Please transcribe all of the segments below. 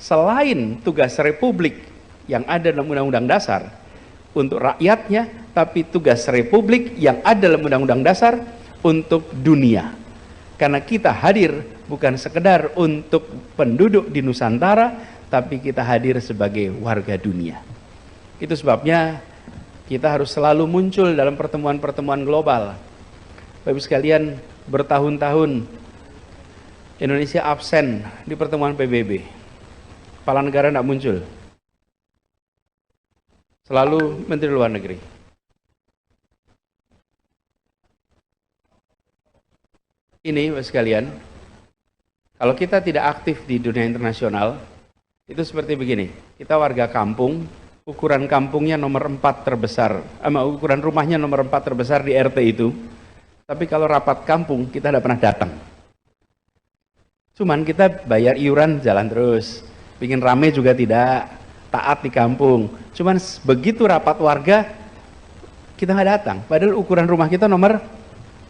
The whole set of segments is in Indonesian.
selain tugas republik yang ada dalam Undang-Undang Dasar untuk rakyatnya, tapi tugas republik yang ada dalam Undang-Undang Dasar untuk dunia. Karena kita hadir bukan sekedar untuk penduduk di Nusantara, tapi kita hadir sebagai warga dunia. Itu sebabnya kita harus selalu muncul dalam pertemuan-pertemuan global. Bapak Ibu sekalian, bertahun-tahun Indonesia absen di pertemuan PBB. Kepala negara tidak muncul. Selalu Menteri Luar Negeri. Ini Bapak sekalian, kalau kita tidak aktif di dunia internasional, itu seperti begini. Kita warga kampung, ukuran kampungnya nomor 4 terbesar, ukuran rumahnya nomor 4 terbesar di RT itu. Tapi kalau rapat kampung, kita tidak pernah datang. Cuman kita bayar iuran jalan terus. Bikin rame juga tidak, taat di kampung. Cuman begitu rapat warga, kita nggak datang. Padahal ukuran rumah kita nomor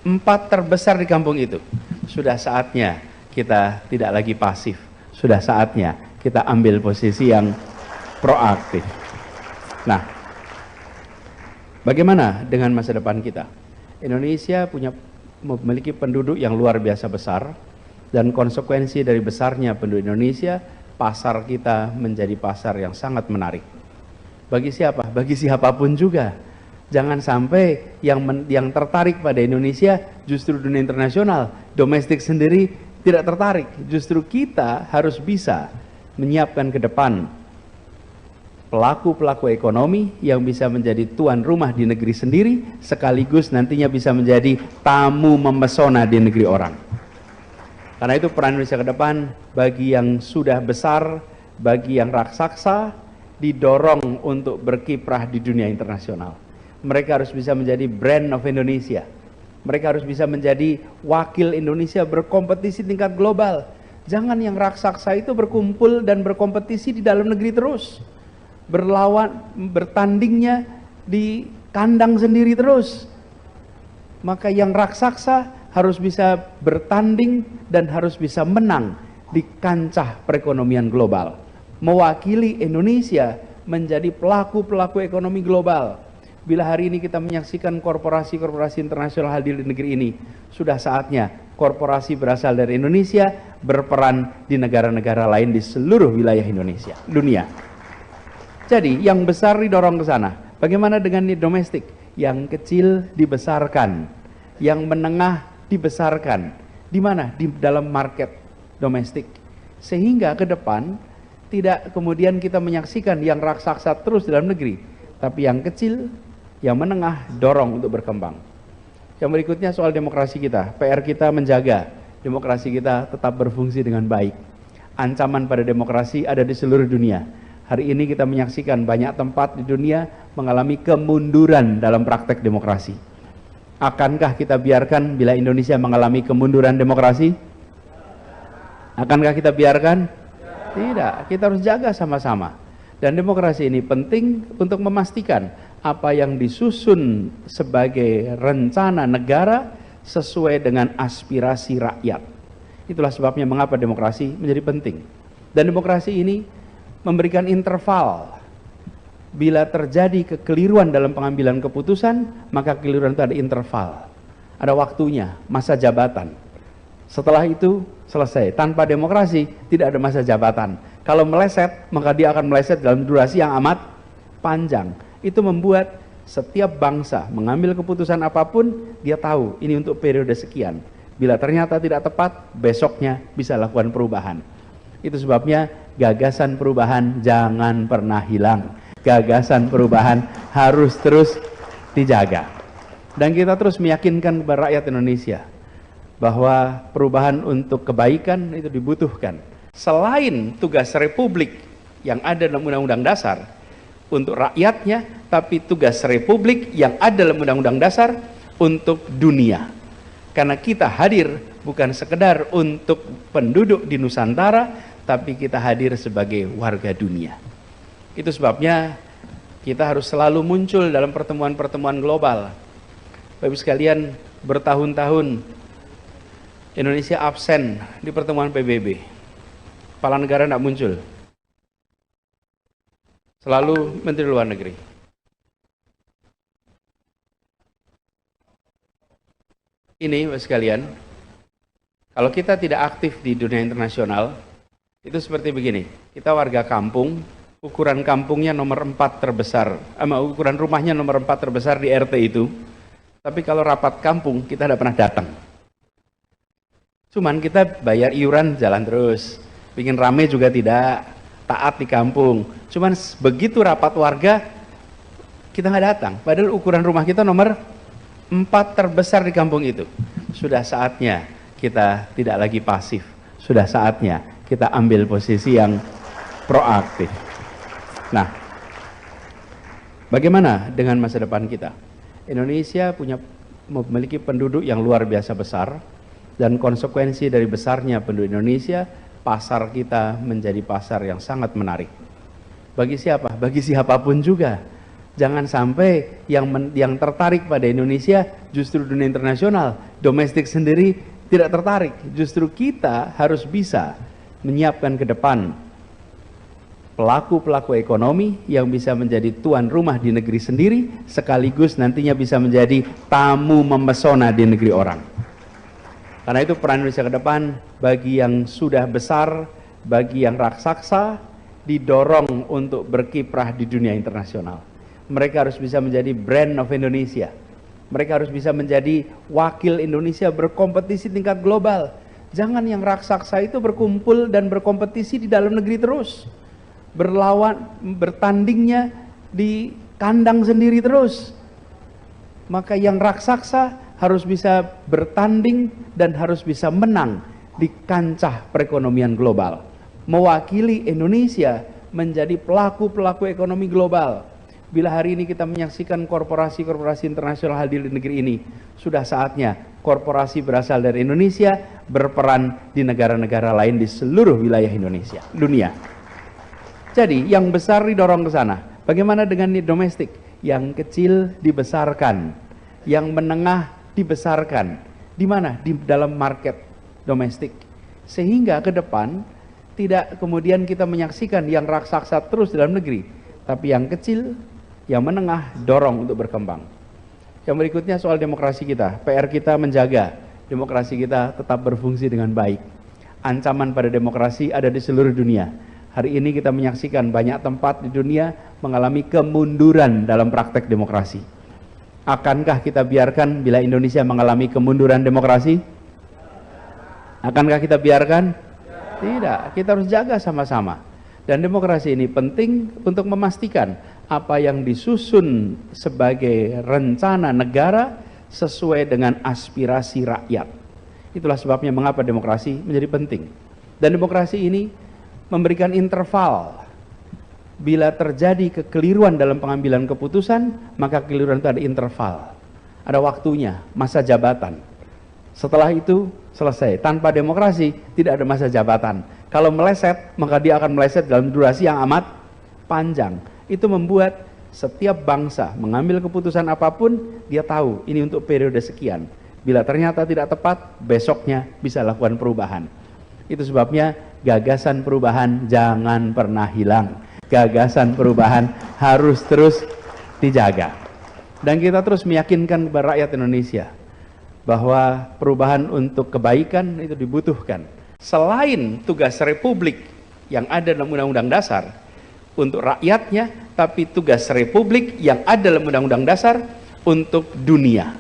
4 terbesar di kampung itu. Sudah saatnya kita tidak lagi pasif. Sudah saatnya kita ambil posisi yang proaktif. Nah, bagaimana dengan masa depan kita? Indonesia memiliki penduduk yang luar biasa besar, dan konsekuensi dari besarnya penduduk Indonesia, pasar kita menjadi pasar yang sangat menarik. Bagi siapa? Bagi siapapun juga. Jangan sampai yang tertarik pada Indonesia justru dunia internasional, domestik sendiri tidak tertarik. Justru kita harus bisa menyiapkan ke depan pelaku-pelaku ekonomi yang bisa menjadi tuan rumah di negeri sendiri, sekaligus nantinya bisa menjadi tamu memesona di negeri orang. Karena itu peran Indonesia ke depan bagi yang sudah besar, bagi yang raksasa, didorong untuk berkiprah di dunia internasional. Mereka harus bisa menjadi brand of Indonesia. Mereka harus bisa menjadi wakil Indonesia berkompetisi tingkat global. Jangan yang raksasa itu berkumpul dan berkompetisi di dalam negeri terus. Bertandingnya di kandang sendiri terus. Maka yang raksasa harus bisa bertanding dan harus bisa menang di kancah perekonomian global. Mewakili Indonesia menjadi pelaku-pelaku ekonomi global. Bila hari ini kita menyaksikan korporasi-korporasi internasional hadir di negeri ini, sudah saatnya korporasi berasal dari Indonesia berperan di negara-negara lain di seluruh wilayah Indonesia, dunia. Jadi yang besar didorong ke sana. Bagaimana dengan domestik? Yang kecil dibesarkan, yang menengah dibesarkan. Di mana? Di dalam market domestik. Sehingga ke depan tidak kemudian kita menyaksikan yang raksasa terus dalam negeri, tapi yang kecil, yang menengah dorong untuk berkembang. Yang berikutnya soal demokrasi kita. PR kita menjaga demokrasi kita tetap berfungsi dengan baik. Ancaman pada demokrasi ada di seluruh dunia. Hari ini kita menyaksikan banyak tempat di dunia mengalami kemunduran dalam praktek demokrasi. Akankah kita biarkan bila Indonesia mengalami kemunduran demokrasi? Akankah kita biarkan? Tidak, kita harus jaga sama-sama. Dan demokrasi ini penting untuk memastikan apa yang disusun sebagai rencana negara sesuai dengan aspirasi rakyat. Itulah sebabnya mengapa demokrasi menjadi penting. Dan demokrasi ini memberikan interval. Bila terjadi kekeliruan dalam pengambilan keputusan, maka kekeliruan itu ada interval. Ada waktunya, masa jabatan. Setelah itu selesai. Tanpa demokrasi tidak ada masa jabatan. Kalau meleset, maka dia akan meleset dalam durasi yang amat panjang. Itu membuat setiap bangsa mengambil keputusan apapun, dia tahu ini untuk periode sekian. Bila ternyata tidak tepat, besoknya bisa lakukan perubahan. Itu sebabnya gagasan perubahan jangan pernah hilang. Gagasan perubahan harus terus dijaga. Dan kita terus meyakinkan kepada rakyat Indonesia bahwa perubahan untuk kebaikan itu dibutuhkan. Selain tugas republik yang ada dalam Undang-Undang Dasar untuk rakyatnya, tapi tugas republik yang ada dalam Undang-Undang Dasar untuk dunia. Karena kita hadir bukan sekedar untuk penduduk di Nusantara, tapi kita hadir sebagai warga dunia. Itu sebabnya kita harus selalu muncul dalam pertemuan-pertemuan global. Bapak Ibu sekalian, bertahun-tahun Indonesia absen di pertemuan PBB. Kepala negara tidak muncul. selalu Menteri Luar Negeri. Ini, Bapak sekalian, kalau kita tidak aktif di dunia internasional, itu seperti begini. Kita warga kampung, ukuran kampungnya nomor 4 terbesar, ukuran rumahnya nomor 4 terbesar di RT itu. Tapi kalau rapat kampung, kita tidak pernah datang. Cuman kita bayar iuran jalan terus. Bikin rame juga tidak, taat di kampung. Cuman begitu rapat warga, kita nggak datang. Padahal ukuran rumah kita nomor 4 terbesar di kampung itu. Sudah saatnya kita tidak lagi pasif. Sudah saatnya kita ambil posisi yang proaktif. Nah, bagaimana dengan masa depan kita? Indonesia memiliki penduduk yang luar biasa besar, dan konsekuensi dari besarnya penduduk Indonesia, pasar kita menjadi pasar yang sangat menarik. Bagi siapa? Bagi siapapun juga. Jangan sampai yang tertarik pada Indonesia justru dunia internasional, domestik sendiri tidak tertarik. Justru kita harus bisa menyiapkan ke depan pelaku-pelaku ekonomi yang bisa menjadi tuan rumah di negeri sendiri, sekaligus nantinya bisa menjadi tamu memesona di negeri orang. Karena itu peran Indonesia ke depan bagi yang sudah besar, bagi yang raksasa, didorong untuk berkiprah di dunia internasional. Mereka harus bisa menjadi brand of Indonesia. Mereka harus bisa menjadi wakil Indonesia berkompetisi tingkat global. Jangan yang raksasa itu berkumpul dan berkompetisi di dalam negeri terus. Bertandingnya di kandang sendiri terus. Maka yang raksasa harus bisa bertanding dan harus bisa menang di kancah perekonomian global. Mewakili Indonesia menjadi pelaku-pelaku ekonomi global. Bila hari ini kita menyaksikan korporasi-korporasi internasional hadir di negeri ini, sudah saatnya korporasi berasal dari Indonesia berperan di negara-negara lain di seluruh wilayah Indonesia, dunia. Jadi yang besar didorong ke sana. Bagaimana dengan domestik? Yang kecil dibesarkan, yang menengah dibesarkan. Di mana? Di dalam market domestik. Sehingga ke depan tidak kemudian kita menyaksikan yang raksasa terus dalam negeri, tapi yang kecil, yang menengah dorong untuk berkembang. Yang berikutnya soal demokrasi kita. PR kita menjaga demokrasi kita tetap berfungsi dengan baik. Ancaman pada demokrasi ada di seluruh dunia. Hari ini kita menyaksikan banyak tempat di dunia mengalami kemunduran dalam praktek demokrasi. Akankah kita biarkan bila Indonesia mengalami kemunduran demokrasi? Akankah kita biarkan? Tidak, kita harus jaga sama-sama. Dan demokrasi ini penting untuk memastikan apa yang disusun sebagai rencana negara sesuai dengan aspirasi rakyat. Itulah sebabnya mengapa demokrasi menjadi penting. Dan demokrasi ini memberikan interval. Bila terjadi kekeliruan dalam pengambilan keputusan, maka kekeliruan itu ada interval. Ada waktunya, masa jabatan. Setelah itu selesai. Tanpa demokrasi tidak ada masa jabatan. Kalau meleset, maka dia akan meleset dalam durasi yang amat panjang. Itu membuat setiap bangsa mengambil keputusan apapun, dia tahu ini untuk periode sekian. Bila ternyata tidak tepat, besoknya bisa lakukan perubahan. Itu sebabnya gagasan perubahan jangan pernah hilang. Gagasan perubahan harus terus dijaga. Dan kita terus meyakinkan kepada rakyat Indonesia bahwa perubahan untuk kebaikan itu dibutuhkan. Selain tugas Republik yang ada dalam Undang-Undang Dasar untuk rakyatnya, tapi tugas Republik yang ada dalam Undang-Undang Dasar untuk dunia.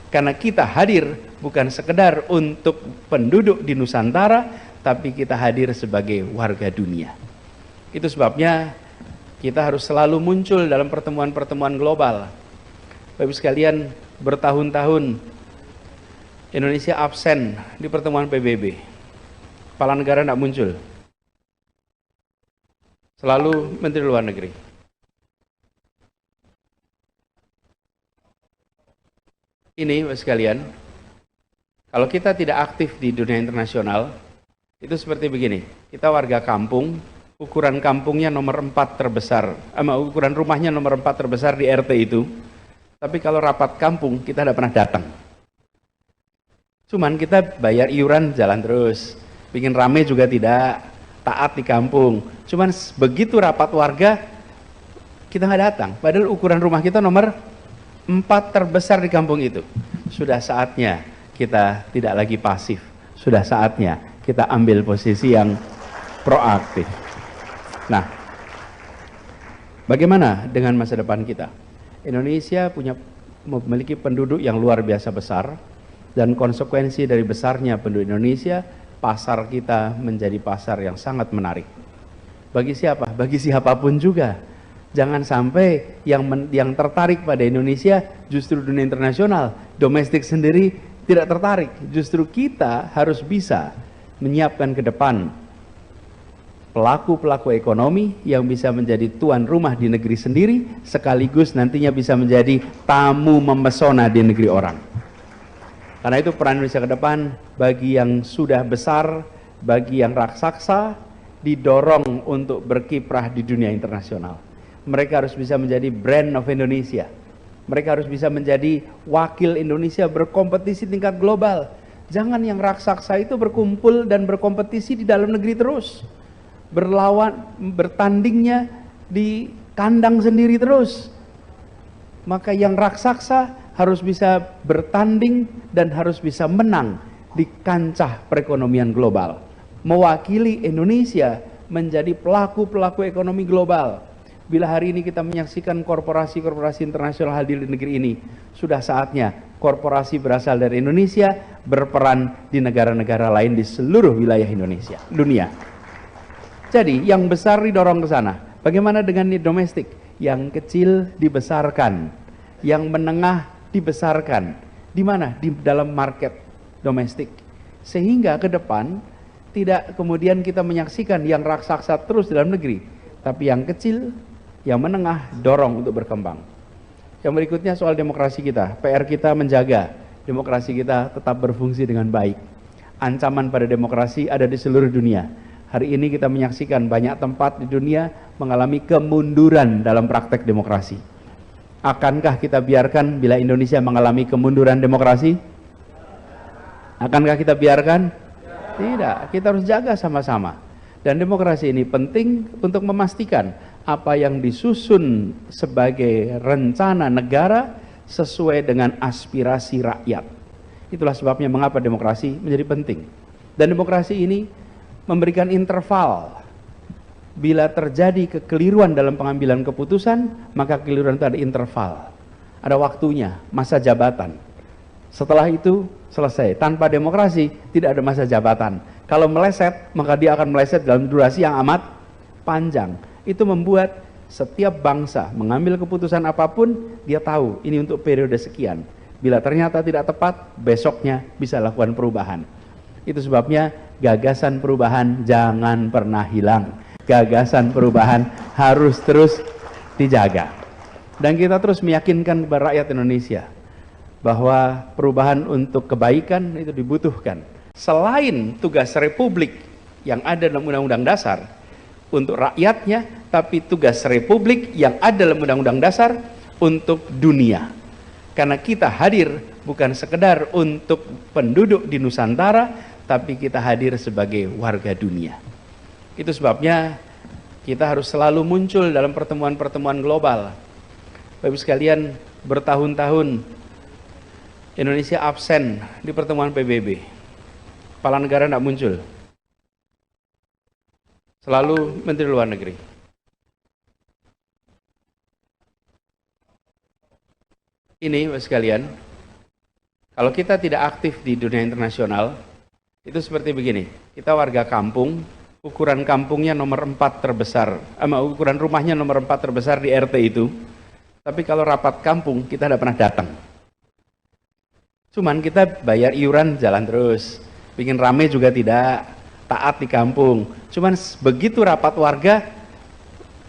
Karena kita hadir bukan sekedar untuk penduduk di Nusantara, tapi kita hadir sebagai warga dunia. Itu sebabnya kita harus selalu muncul dalam pertemuan-pertemuan global. Bapak Ibu sekalian, bertahun-tahun Indonesia absen di pertemuan PBB. Kepala negara tidak muncul. Selalu Menteri Luar Negeri. Ini Bapak sekalian, kalau kita tidak aktif di dunia internasional, itu seperti begini. Kita warga kampung, ukuran kampungnya nomor 4 terbesar, ukuran rumahnya nomor 4 terbesar di RT itu. Tapi kalau rapat kampung, kita tidak pernah datang. Cuman kita bayar iuran jalan terus. Bikin rame juga tidak, taat di kampung. Cuman begitu rapat warga, kita nggak datang. Padahal ukuran rumah kita nomor 4 terbesar di kampung itu. Sudah saatnya kita tidak lagi pasif. Sudah saatnya kita ambil posisi yang proaktif. Nah, bagaimana dengan masa depan kita? Indonesia memiliki penduduk yang luar biasa besar, dan konsekuensi dari besarnya penduduk Indonesia, pasar kita menjadi pasar yang sangat menarik. Bagi siapa? Bagi siapapun juga. Jangan sampai yang tertarik pada Indonesia justru dunia internasional, domestik sendiri tidak tertarik. Justru kita harus bisa menyiapkan ke depan pelaku-pelaku ekonomi yang bisa menjadi tuan rumah di negeri sendiri, sekaligus nantinya bisa menjadi tamu memesona di negeri orang. Karena itu peran Indonesia ke depan bagi yang sudah besar, bagi yang raksasa, didorong untuk berkiprah di dunia internasional. Mereka harus bisa menjadi brand of Indonesia. Mereka harus bisa menjadi wakil Indonesia berkompetisi tingkat global. Jangan yang raksasa itu berkumpul dan berkompetisi di dalam negeri terus. Bertandingnya di kandang sendiri terus. Maka yang raksasa harus bisa bertanding dan harus bisa menang di kancah perekonomian global. Mewakili Indonesia menjadi pelaku-pelaku ekonomi global. Bila hari ini kita menyaksikan korporasi-korporasi internasional hadir di negeri ini, sudah saatnya korporasi berasal dari Indonesia berperan di negara-negara lain di seluruh wilayah Indonesia, dunia. Jadi yang besar didorong ke sana. Bagaimana dengan domestik? Yang kecil dibesarkan, yang menengah dibesarkan. Di mana? Di dalam market domestik. Sehingga ke depan tidak kemudian kita menyaksikan yang raksasa terus dalam negeri, tapi yang kecil, yang menengah dorong untuk berkembang. Yang berikutnya soal demokrasi kita. PR kita menjaga demokrasi kita tetap berfungsi dengan baik. Ancaman pada demokrasi ada di seluruh dunia. Hari ini kita menyaksikan banyak tempat di dunia mengalami kemunduran dalam praktek demokrasi. Akankah kita biarkan bila Indonesia mengalami kemunduran demokrasi? Akankah kita biarkan? Tidak, kita harus jaga sama-sama. Dan demokrasi ini penting untuk memastikan apa yang disusun sebagai rencana negara sesuai dengan aspirasi rakyat. Itulah sebabnya mengapa demokrasi menjadi penting. Dan demokrasi ini memberikan interval. Bila terjadi kekeliruan dalam pengambilan keputusan, maka kekeliruan itu ada interval. Ada waktunya, masa jabatan. Setelah itu selesai. Tanpa demokrasi tidak ada masa jabatan. Kalau meleset, maka dia akan meleset dalam durasi yang amat panjang. Itu membuat setiap bangsa mengambil keputusan apapun, dia tahu ini untuk periode sekian. Bila ternyata tidak tepat, besoknya bisa lakukan perubahan. Itu sebabnya gagasan perubahan jangan pernah hilang. Gagasan perubahan harus terus dijaga. Dan kita terus meyakinkan kepada rakyat Indonesia bahwa perubahan untuk kebaikan itu dibutuhkan. Selain tugas Republik yang ada dalam Undang-Undang Dasar untuk rakyatnya, tapi tugas Republik yang ada dalam Undang-Undang Dasar untuk dunia. Karena kita hadir bukan sekedar untuk penduduk di Nusantara, tapi kita hadir sebagai warga dunia. Itu sebabnya kita harus selalu muncul dalam pertemuan-pertemuan global. Bapak-Ibu sekalian, bertahun-tahun Indonesia absen di pertemuan PBB. Kepala negara tidak muncul. Selalu Menteri Luar Negeri. Ini Bapak sekalian, kalau kita tidak aktif di dunia internasional, itu seperti begini. Kita warga kampung, ukuran kampungnya nomor 4 terbesar, ukuran rumahnya nomor 4 terbesar di RT itu. Tapi kalau rapat kampung, kita tidak pernah datang. Cuman kita bayar iuran jalan terus. Bikin rame juga tidak, taat di kampung. Cuman begitu rapat warga,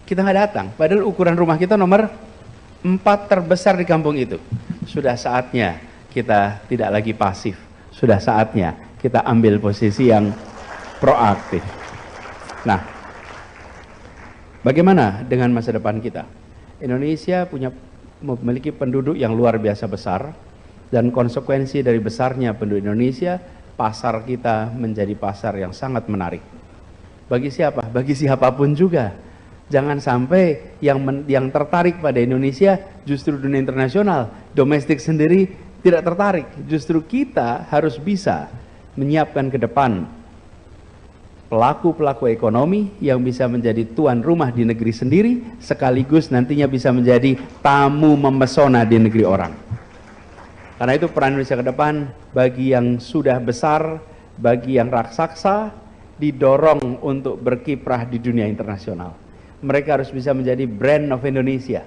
kita nggak datang. Padahal ukuran rumah kita nomor 4 terbesar di kampung itu. Sudah saatnya kita tidak lagi pasif. Sudah saatnya kita ambil posisi yang proaktif. Nah, bagaimana dengan masa depan kita? Indonesia memiliki penduduk yang luar biasa besar, dan konsekuensi dari besarnya penduduk Indonesia, pasar kita menjadi pasar yang sangat menarik. Bagi siapa? Bagi siapapun juga. Jangan sampai yang tertarik pada Indonesia justru dunia internasional, domestik sendiri tidak tertarik. Justru kita harus bisa menyiapkan ke depan pelaku-pelaku ekonomi yang bisa menjadi tuan rumah di negeri sendiri, sekaligus nantinya bisa menjadi tamu memesona di negeri orang. Karena itu peran Indonesia ke depan bagi yang sudah besar, bagi yang raksasa, didorong untuk berkiprah di dunia internasional. Mereka harus bisa menjadi brand of Indonesia.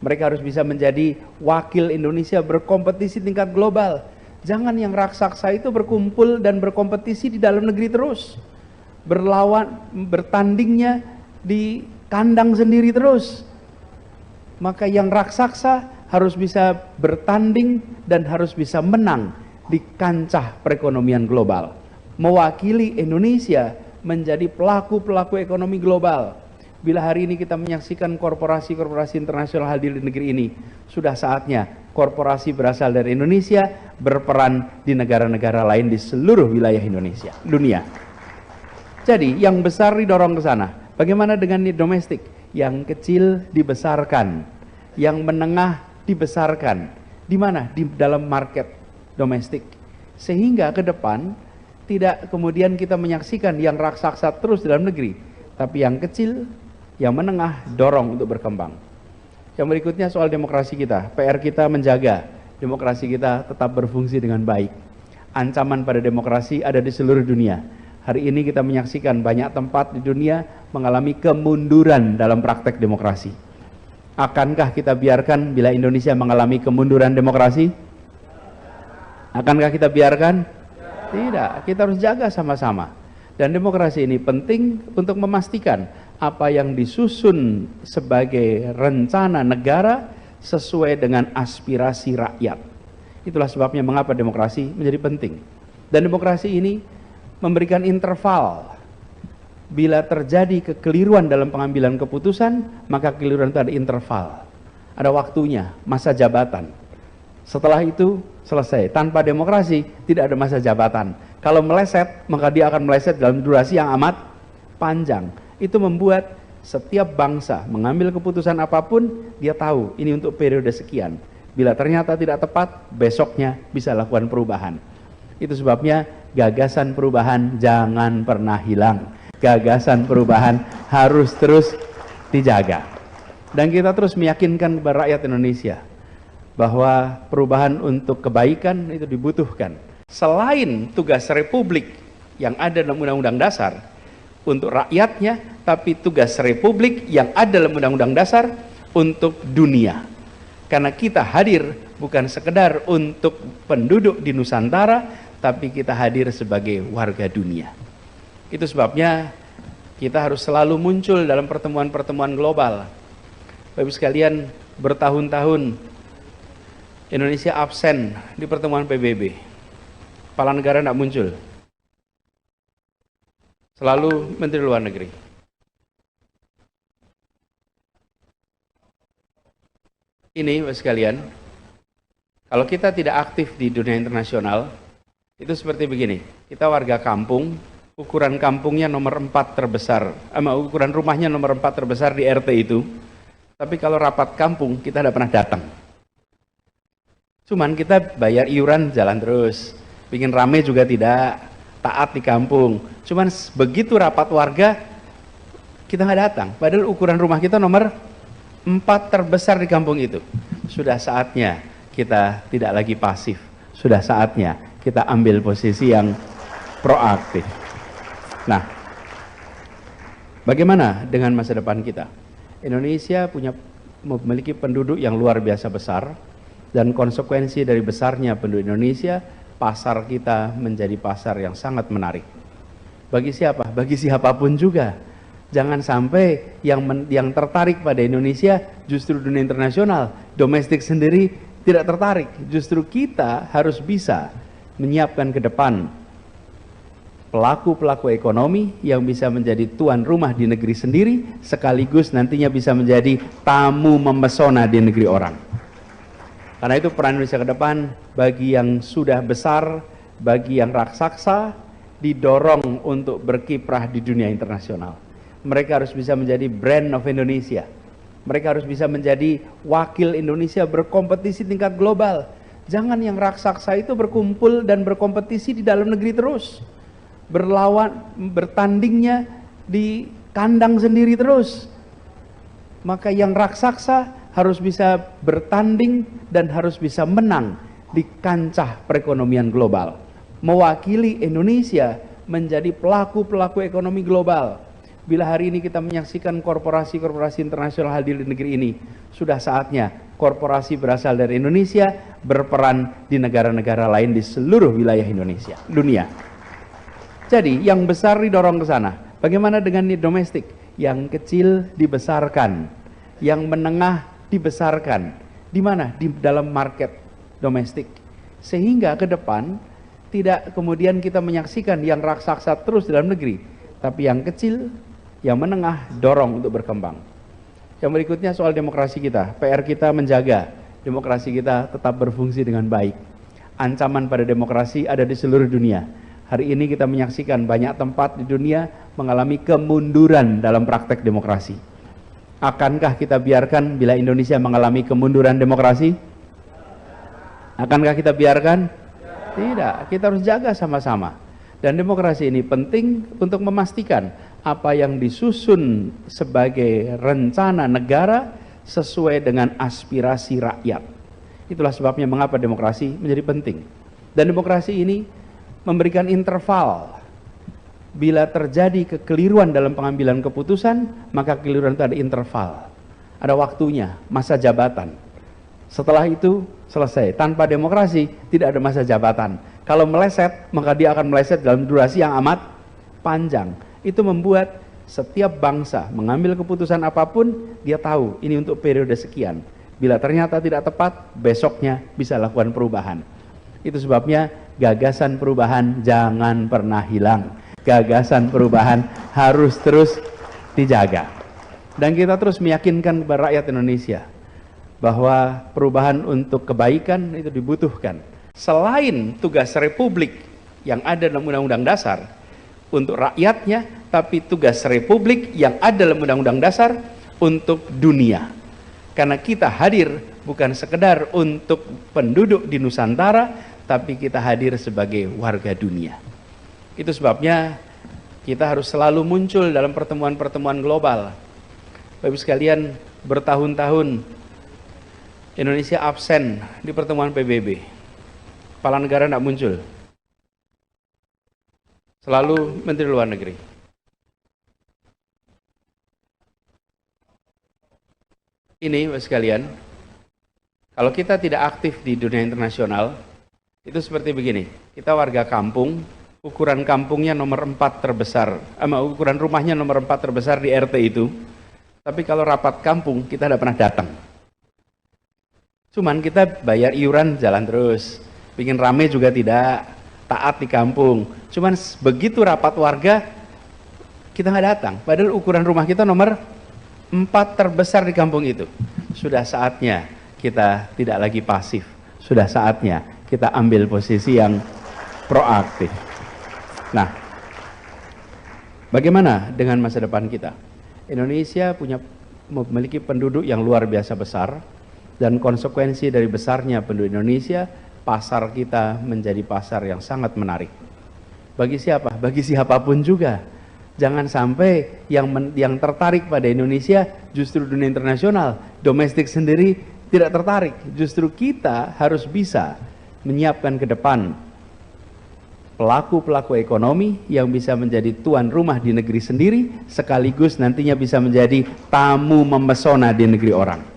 Mereka harus bisa menjadi wakil Indonesia berkompetisi tingkat global. Jangan yang raksasa itu berkumpul dan berkompetisi di dalam negeri terus. Bertandingnya di kandang sendiri terus. Maka yang raksasa harus bisa bertanding dan harus bisa menang di kancah perekonomian global. Mewakili Indonesia menjadi pelaku-pelaku ekonomi global. Bila hari ini kita menyaksikan korporasi-korporasi internasional hadir di negeri ini, sudah saatnya korporasi berasal dari Indonesia berperan di negara-negara lain di seluruh wilayah Indonesia, dunia. Jadi yang besar didorong ke sana. Bagaimana dengan domestik? Yang kecil dibesarkan, yang menengah dibesarkan. Di mana? Di dalam market domestik. Sehingga ke depan tidak kemudian kita menyaksikan yang raksasa terus dalam negeri, tapi yang kecil, yang menengah dorong untuk berkembang. Yang berikutnya soal demokrasi kita. PR kita menjaga demokrasi kita tetap berfungsi dengan baik. Ancaman pada demokrasi ada di seluruh dunia. Hari ini kita menyaksikan banyak tempat di dunia mengalami kemunduran dalam praktek demokrasi. Akankah kita biarkan bila Indonesia mengalami kemunduran demokrasi? Akankah kita biarkan? Tidak, kita harus jaga sama-sama. Dan demokrasi ini penting untuk memastikan apa yang disusun sebagai rencana negara sesuai dengan aspirasi rakyat. Itulah sebabnya mengapa demokrasi menjadi penting. Dan demokrasi ini memberikan interval. Bila terjadi kekeliruan dalam pengambilan keputusan, maka kekeliruan itu ada interval. Ada waktunya, masa jabatan. Setelah itu selesai. Tanpa demokrasi tidak ada masa jabatan. Kalau meleset, maka dia akan meleset dalam durasi yang amat panjang. Itu membuat setiap bangsa mengambil keputusan apapun, dia tahu ini untuk periode sekian. Bila ternyata tidak tepat, besoknya bisa lakukan perubahan. Itu sebabnya gagasan perubahan jangan pernah hilang. Gagasan perubahan harus terus dijaga. Dan kita terus meyakinkan kepada rakyat Indonesia bahwa perubahan untuk kebaikan itu dibutuhkan. Selain tugas Republik yang ada dalam Undang-Undang Dasar untuk rakyatnya, tapi tugas Republik yang ada dalam Undang-Undang Dasar untuk dunia. Karena kita hadir bukan sekedar untuk penduduk di Nusantara, tapi kita hadir sebagai warga dunia. Itu sebabnya kita harus selalu muncul dalam pertemuan-pertemuan global. Bapak-Ibu sekalian, bertahun-tahun Indonesia absen di pertemuan PBB. Kepala negara tidak muncul. Selalu Menteri Luar Negeri. Ini Bapak sekalian, kalau kita tidak aktif di dunia internasional, itu seperti begini. Kita warga kampung, ukuran kampungnya nomor 4 terbesar, ukuran rumahnya nomor 4 terbesar di RT itu. Tapi kalau rapat kampung, kita tidak pernah datang. Cuman kita bayar iuran jalan terus. Bikin rame juga tidak, taat di kampung. Cuman begitu rapat warga, kita nggak datang. Padahal ukuran rumah kita nomor 4 terbesar di kampung itu. Sudah saatnya kita tidak lagi pasif. Sudah saatnya kita ambil posisi yang proaktif. Nah, bagaimana dengan masa depan kita? Indonesia memiliki penduduk yang luar biasa besar, dan konsekuensi dari besarnya penduduk Indonesia, pasar kita menjadi pasar yang sangat menarik. Bagi siapa? Bagi siapapun juga. Jangan sampai yang tertarik pada Indonesia justru dunia internasional, domestik sendiri tidak tertarik. Justru kita harus bisa menyiapkan ke depan pelaku-pelaku ekonomi yang bisa menjadi tuan rumah di negeri sendiri, sekaligus nantinya bisa menjadi tamu memesona di negeri orang. Karena itu peran Indonesia ke depan bagi yang sudah besar, bagi yang raksasa, didorong untuk berkiprah di dunia internasional. Mereka harus bisa menjadi brand of Indonesia. Mereka harus bisa menjadi wakil Indonesia berkompetisi tingkat global. Jangan yang raksasa itu berkumpul dan berkompetisi di dalam negeri terus. Bertandingnya di kandang sendiri terus. Maka yang raksasa harus bisa bertanding dan harus bisa menang di kancah perekonomian global. Mewakili Indonesia menjadi pelaku-pelaku ekonomi global. Bila hari ini kita menyaksikan korporasi-korporasi internasional hadir di negeri ini, sudah saatnya korporasi berasal dari Indonesia berperan di negara-negara lain di seluruh wilayah Indonesia, dunia. Jadi yang besar didorong ke sana. Bagaimana dengan domestik? Yang kecil dibesarkan, yang menengah dibesarkan. Di mana? Di dalam market domestik. Sehingga ke depan tidak kemudian kita menyaksikan yang raksasa terus dalam negeri, tapi yang kecil, yang menengah dorong untuk berkembang. Yang berikutnya soal demokrasi kita. PR kita menjaga demokrasi kita tetap berfungsi dengan baik. Ancaman pada demokrasi ada di seluruh dunia. Hari ini kita menyaksikan banyak tempat di dunia mengalami kemunduran dalam praktek demokrasi. Akankah kita biarkan bila Indonesia mengalami kemunduran demokrasi? Akankah kita biarkan? Tidak, kita harus jaga sama-sama. Dan demokrasi ini penting untuk memastikan apa yang disusun sebagai rencana negara sesuai dengan aspirasi rakyat. Itulah sebabnya mengapa demokrasi menjadi penting. Dan demokrasi ini memberikan interval. Bila terjadi kekeliruan dalam pengambilan keputusan, maka kekeliruan itu ada interval. Ada waktunya, masa jabatan. Setelah itu selesai. Tanpa demokrasi tidak ada masa jabatan. Kalau meleset, maka dia akan meleset dalam durasi yang amat panjang. Itu membuat setiap bangsa mengambil keputusan apapun, dia tahu ini untuk periode sekian. Bila ternyata tidak tepat, besoknya bisa lakukan perubahan. Itu sebabnya gagasan perubahan jangan pernah hilang. Gagasan perubahan harus terus dijaga. Dan kita terus meyakinkan kepada rakyat Indonesia bahwa perubahan untuk kebaikan itu dibutuhkan. Selain tugas Republik yang ada dalam Undang-Undang Dasar untuk rakyatnya, tapi tugas Republik yang ada dalam Undang-Undang Dasar untuk dunia. Karena kita hadir bukan sekedar untuk penduduk di Nusantara, tapi kita hadir sebagai warga dunia. Itu sebabnya kita harus selalu muncul dalam pertemuan-pertemuan global. Bapak Ibu sekalian, bertahun-tahun Indonesia absen di pertemuan PBB. Kepala negara tidak muncul. Selalu Menteri Luar Negeri. Ini Bapak sekalian, kalau kita tidak aktif di dunia internasional, itu seperti begini. Kita warga kampung, ukuran kampungnya nomor 4 terbesar, ukuran rumahnya nomor 4 terbesar di RT itu. Tapi kalau rapat kampung, kita tidak pernah datang. Cuman kita bayar iuran jalan terus, bikin rame juga tidak, taat di kampung. Cuman begitu rapat warga, kita nggak datang. Padahal ukuran rumah kita nomor 4 terbesar di kampung itu. Sudah saatnya kita tidak lagi pasif. Sudah saatnya kita ambil posisi yang proaktif. Nah, bagaimana dengan masa depan kita? Indonesia memiliki penduduk yang luar biasa besar. Dan konsekuensi dari besarnya penduduk Indonesia, pasar kita menjadi pasar yang sangat menarik. Bagi siapa? Bagi siapapun juga. Jangan sampai yang tertarik pada Indonesia justru dunia internasional, domestik sendiri tidak tertarik. Justru kita harus bisa menyiapkan ke depan pelaku-pelaku ekonomi yang bisa menjadi tuan rumah di negeri sendiri, sekaligus nantinya bisa menjadi tamu memesona di negeri orang.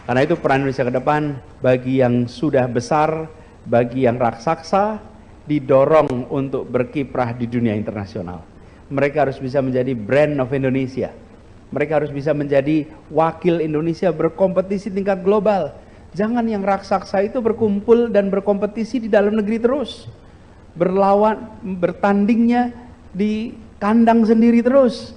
Karena itu peran Indonesia ke depan bagi yang sudah besar, bagi yang raksasa, didorong untuk berkiprah di dunia internasional. Mereka harus bisa menjadi brand of Indonesia. Mereka harus bisa menjadi wakil Indonesia berkompetisi tingkat global. Jangan yang raksasa itu berkumpul dan berkompetisi di dalam negeri terus. Bertandingnya di kandang sendiri terus.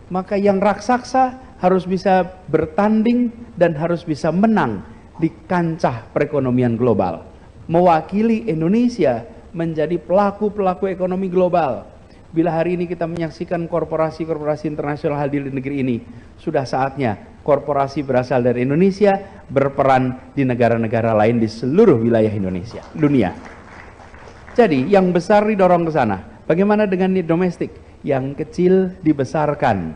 Maka yang raksasa harus bisa bertanding dan harus bisa menang di kancah perekonomian global. Mewakili Indonesia menjadi pelaku-pelaku ekonomi global. Bila hari ini kita menyaksikan korporasi-korporasi internasional hadir di negeri ini, sudah saatnya korporasi berasal dari Indonesia berperan di negara-negara lain di seluruh wilayah Indonesia, dunia. Jadi yang besar didorong ke sana. Bagaimana dengan domestik? Yang kecil dibesarkan,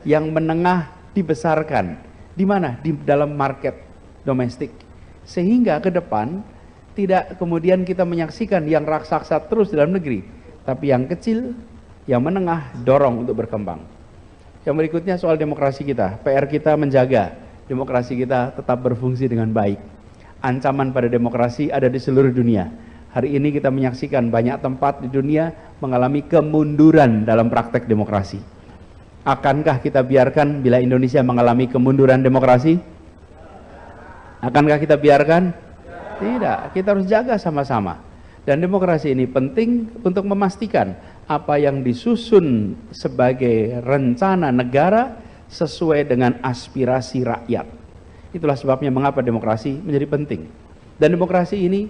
yang menengah dibesarkan. Di mana? Di dalam market domestik. Sehingga ke depan tidak kemudian kita menyaksikan yang raksasa terus dalam negeri, tapi yang kecil, yang menengah dorong untuk berkembang. Yang berikutnya soal demokrasi kita. PR kita menjaga demokrasi kita tetap berfungsi dengan baik. Ancaman pada demokrasi ada di seluruh dunia. Hari ini kita menyaksikan banyak tempat di dunia mengalami kemunduran dalam praktek demokrasi. Akankah kita biarkan bila Indonesia mengalami kemunduran demokrasi? Akankah kita biarkan? Tidak, kita harus jaga sama-sama. Dan demokrasi ini penting untuk memastikan apa yang disusun sebagai rencana negara sesuai dengan aspirasi rakyat. Itulah sebabnya mengapa demokrasi menjadi penting. Dan demokrasi ini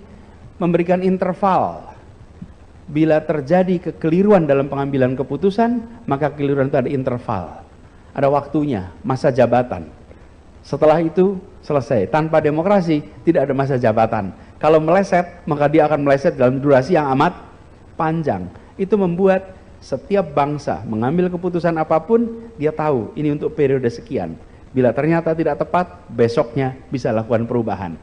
memberikan interval. Bila terjadi kekeliruan dalam pengambilan keputusan, maka kekeliruan itu ada interval. Ada waktunya, masa jabatan. Setelah itu selesai. Tanpa demokrasi tidak ada masa jabatan. Kalau meleset, maka dia akan meleset dalam durasi yang amat panjang. Itu membuat setiap bangsa mengambil keputusan apapun, dia tahu ini untuk periode sekian. Bila ternyata tidak tepat, besoknya bisa lakukan perubahan.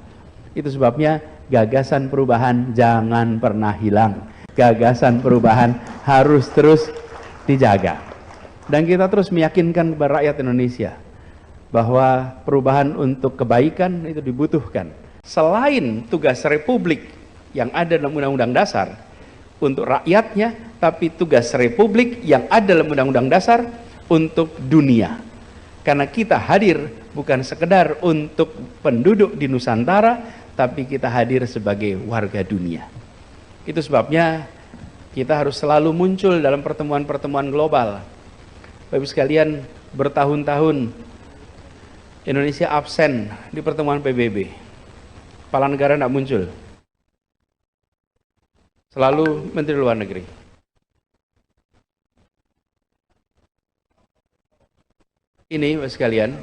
Itu sebabnya gagasan perubahan jangan pernah hilang. Gagasan perubahan harus terus dijaga. Dan kita terus meyakinkan kepada rakyat Indonesia bahwa perubahan untuk kebaikan itu dibutuhkan. Selain tugas Republik yang ada dalam Undang-Undang Dasar untuk rakyatnya, tapi tugas Republik yang ada dalam Undang-Undang Dasar untuk dunia. Karena kita hadir bukan sekedar untuk penduduk di Nusantara, tapi kita hadir sebagai warga dunia. Itu sebabnya kita harus selalu muncul dalam pertemuan-pertemuan global. Bapak Ibu sekalian, bertahun-tahun Indonesia absen di pertemuan PBB. Kepala negara tidak muncul. Selalu Menteri Luar Negeri. Ini Bapak sekalian,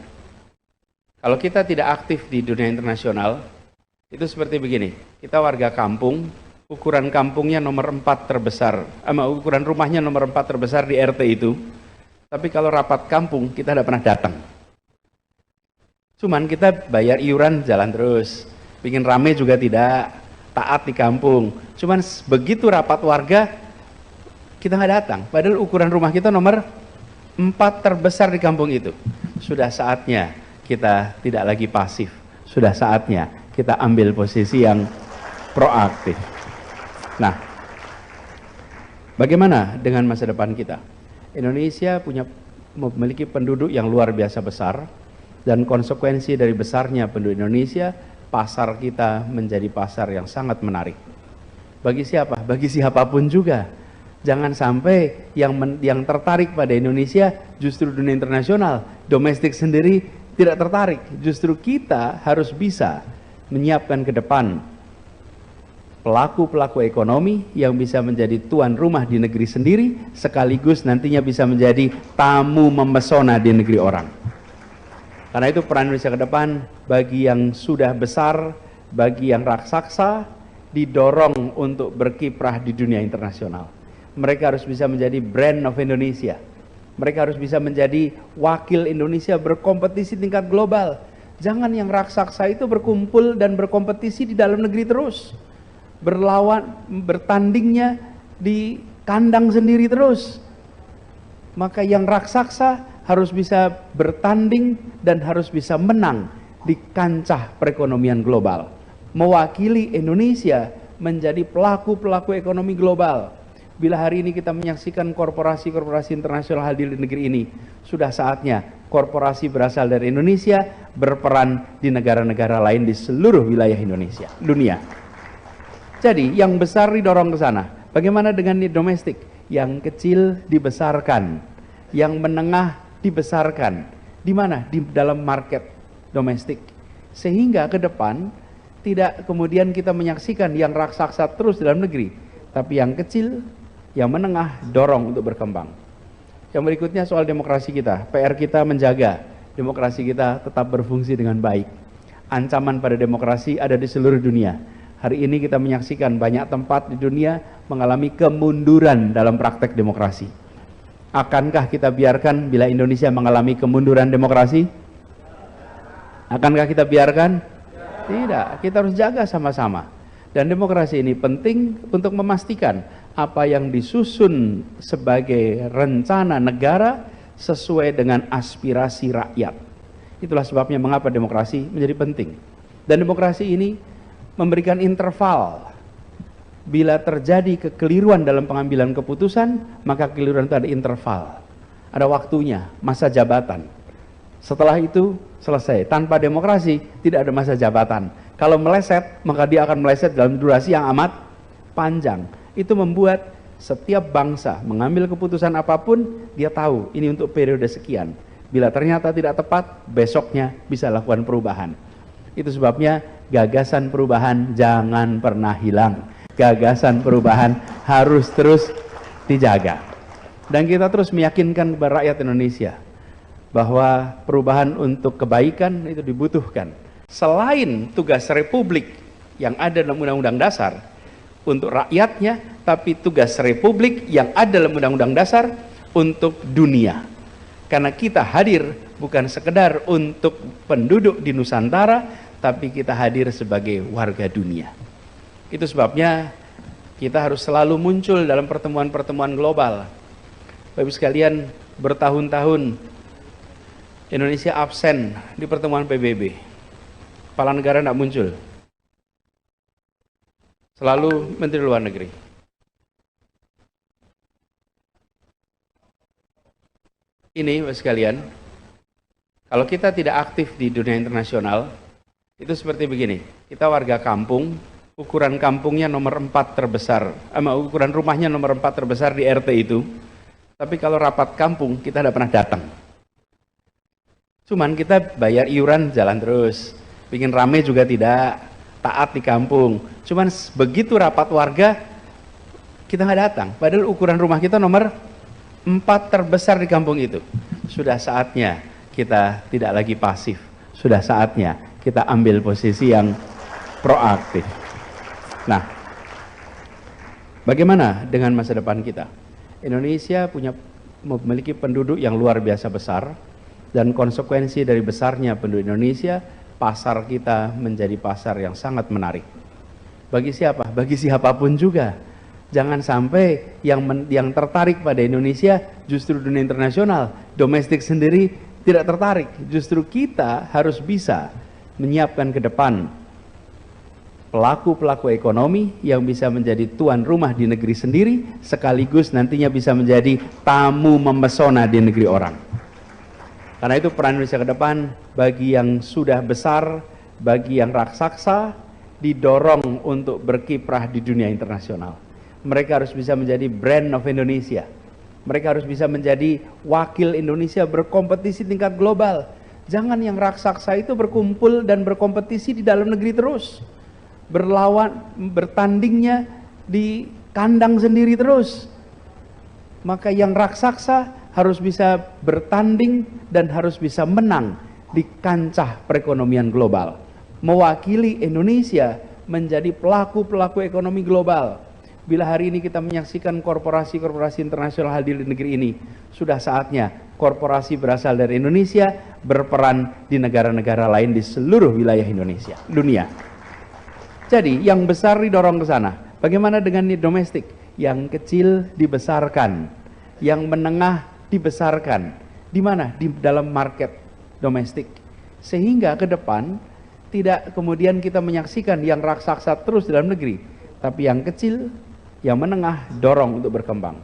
kalau kita tidak aktif di dunia internasional, itu seperti begini. Kita warga kampung, ukuran kampungnya nomor 4 terbesar, ukuran rumahnya nomor 4 terbesar di RT itu. Tapi kalau rapat kampung, kita tidak pernah datang. Cuman kita bayar iuran jalan terus. Bikin rame juga tidak, taat di kampung. Cuman begitu rapat warga, kita nggak datang. Padahal ukuran rumah kita nomor 4 terbesar di kampung itu. Sudah saatnya kita tidak lagi pasif. Sudah saatnya kita ambil posisi yang proaktif. Nah, bagaimana dengan masa depan kita? Indonesia memiliki penduduk yang luar biasa besar, dan konsekuensi dari besarnya penduduk Indonesia, pasar kita menjadi pasar yang sangat menarik. Bagi siapa? Bagi siapapun juga. Jangan sampai yang tertarik pada Indonesia justru dunia internasional, domestik sendiri tidak tertarik. Justru kita harus bisa menyiapkan ke depan pelaku-pelaku ekonomi yang bisa menjadi tuan rumah di negeri sendiri, sekaligus nantinya bisa menjadi tamu memesona di negeri orang. Karena itu peran Indonesia ke depan bagi yang sudah besar, bagi yang raksasa, didorong untuk berkiprah di dunia internasional. Mereka harus bisa menjadi brand of Indonesia. Mereka harus bisa menjadi wakil Indonesia berkompetisi tingkat global. Jangan yang raksasa itu berkumpul dan berkompetisi di dalam negeri terus. Bertandingnya di kandang sendiri terus. Maka yang raksasa harus bisa bertanding dan harus bisa menang di kancah perekonomian global. Mewakili Indonesia menjadi pelaku-pelaku ekonomi global. Bila hari ini kita menyaksikan korporasi-korporasi internasional hadir di negeri ini, sudah saatnya korporasi berasal dari Indonesia berperan di negara-negara lain di seluruh wilayah Indonesia, dunia. Jadi yang besar didorong ke sana. Bagaimana dengan domestik? Yang kecil dibesarkan, yang menengah dibesarkan. Di mana? Di dalam market domestik. Sehingga ke depan tidak kemudian kita menyaksikan yang raksasa terus dalam negeri, tapi yang kecil, yang menengah dorong untuk berkembang. Yang berikutnya soal demokrasi kita. PR kita menjaga demokrasi kita tetap berfungsi dengan baik. Ancaman pada demokrasi ada di seluruh dunia. Hari ini kita menyaksikan banyak tempat di dunia mengalami kemunduran dalam praktek demokrasi. Akankah kita biarkan bila Indonesia mengalami kemunduran demokrasi? Akankah kita biarkan? Tidak, kita harus jaga sama-sama. Dan demokrasi ini penting untuk memastikan apa yang disusun sebagai rencana negara sesuai dengan aspirasi rakyat. Itulah sebabnya mengapa demokrasi menjadi penting. Dan demokrasi ini memberikan interval. Bila terjadi kekeliruan dalam pengambilan keputusan, maka kekeliruan itu ada interval. Ada waktunya, masa jabatan. Setelah itu selesai. Tanpa demokrasi tidak ada masa jabatan. Kalau meleset, maka dia akan meleset dalam durasi yang amat panjang. Itu membuat setiap bangsa mengambil keputusan apapun, dia tahu ini untuk periode sekian. Bila ternyata tidak tepat, besoknya bisa lakukan perubahan. Itu sebabnya gagasan perubahan jangan pernah hilang. Gagasan perubahan harus terus dijaga. Dan kita terus meyakinkan kepada rakyat Indonesia bahwa perubahan untuk kebaikan itu dibutuhkan. Selain tugas Republik yang ada dalam Undang-Undang Dasar untuk rakyatnya, tapi tugas Republik yang ada dalam Undang-Undang Dasar untuk dunia. Karena kita hadir bukan sekedar untuk penduduk di Nusantara, tapi kita hadir sebagai warga dunia. Itu sebabnya kita harus selalu muncul dalam pertemuan-pertemuan global. Bapak-Ibu sekalian, bertahun-tahun Indonesia absen di pertemuan PBB. Kepala negara tidak muncul. Selalu Menteri Luar Negeri. Ini, Bapak sekalian, kalau kita tidak aktif di dunia internasional, itu seperti begini. Kita warga kampung, ukuran kampungnya nomor 4 terbesar, ukuran rumahnya nomor 4 terbesar di RT itu. Tapi kalau rapat kampung, kita tidak pernah datang. Cuman kita bayar iuran jalan terus. Bikin rame juga tidak, taat di kampung. Cuman begitu rapat warga, kita nggak datang. Padahal ukuran rumah kita nomor 4 terbesar di kampung itu. Sudah saatnya kita tidak lagi pasif. Sudah saatnya kita ambil posisi yang proaktif. Nah, bagaimana dengan masa depan kita? Indonesia memiliki penduduk yang luar biasa besar, dan konsekuensi dari besarnya penduduk Indonesia, pasar kita menjadi pasar yang sangat menarik. Bagi siapa? Bagi siapapun juga. Jangan sampai yang tertarik pada Indonesia justru dunia internasional, domestik sendiri tidak tertarik. Justru kita harus bisa menyiapkan ke depan pelaku-pelaku ekonomi yang bisa menjadi tuan rumah di negeri sendiri, sekaligus nantinya bisa menjadi tamu memesona di negeri orang. Karena itu peran Indonesia ke depan bagi yang sudah besar, bagi yang raksasa, didorong untuk berkiprah di dunia internasional. Mereka harus bisa menjadi brand of Indonesia. Mereka harus bisa menjadi wakil Indonesia berkompetisi tingkat global. Jangan yang raksasa itu berkumpul dan berkompetisi di dalam negeri terus. Bertandingnya di kandang sendiri terus. Maka yang raksasa harus bisa bertanding dan harus bisa menang di kancah perekonomian global. Mewakili Indonesia menjadi pelaku-pelaku ekonomi global. Bila hari ini kita menyaksikan korporasi-korporasi internasional hadir di negeri ini, sudah saatnya korporasi berasal dari Indonesia berperan di negara-negara lain di seluruh wilayah Indonesia, dunia. Jadi yang besar didorong ke sana. Bagaimana dengan domestik? Yang kecil dibesarkan, yang menengah dibesarkan. Di mana? Di dalam market domestik. Sehingga ke depan tidak kemudian kita menyaksikan yang raksasa terus dalam negeri, tapi yang kecil, yang menengah dorong untuk berkembang.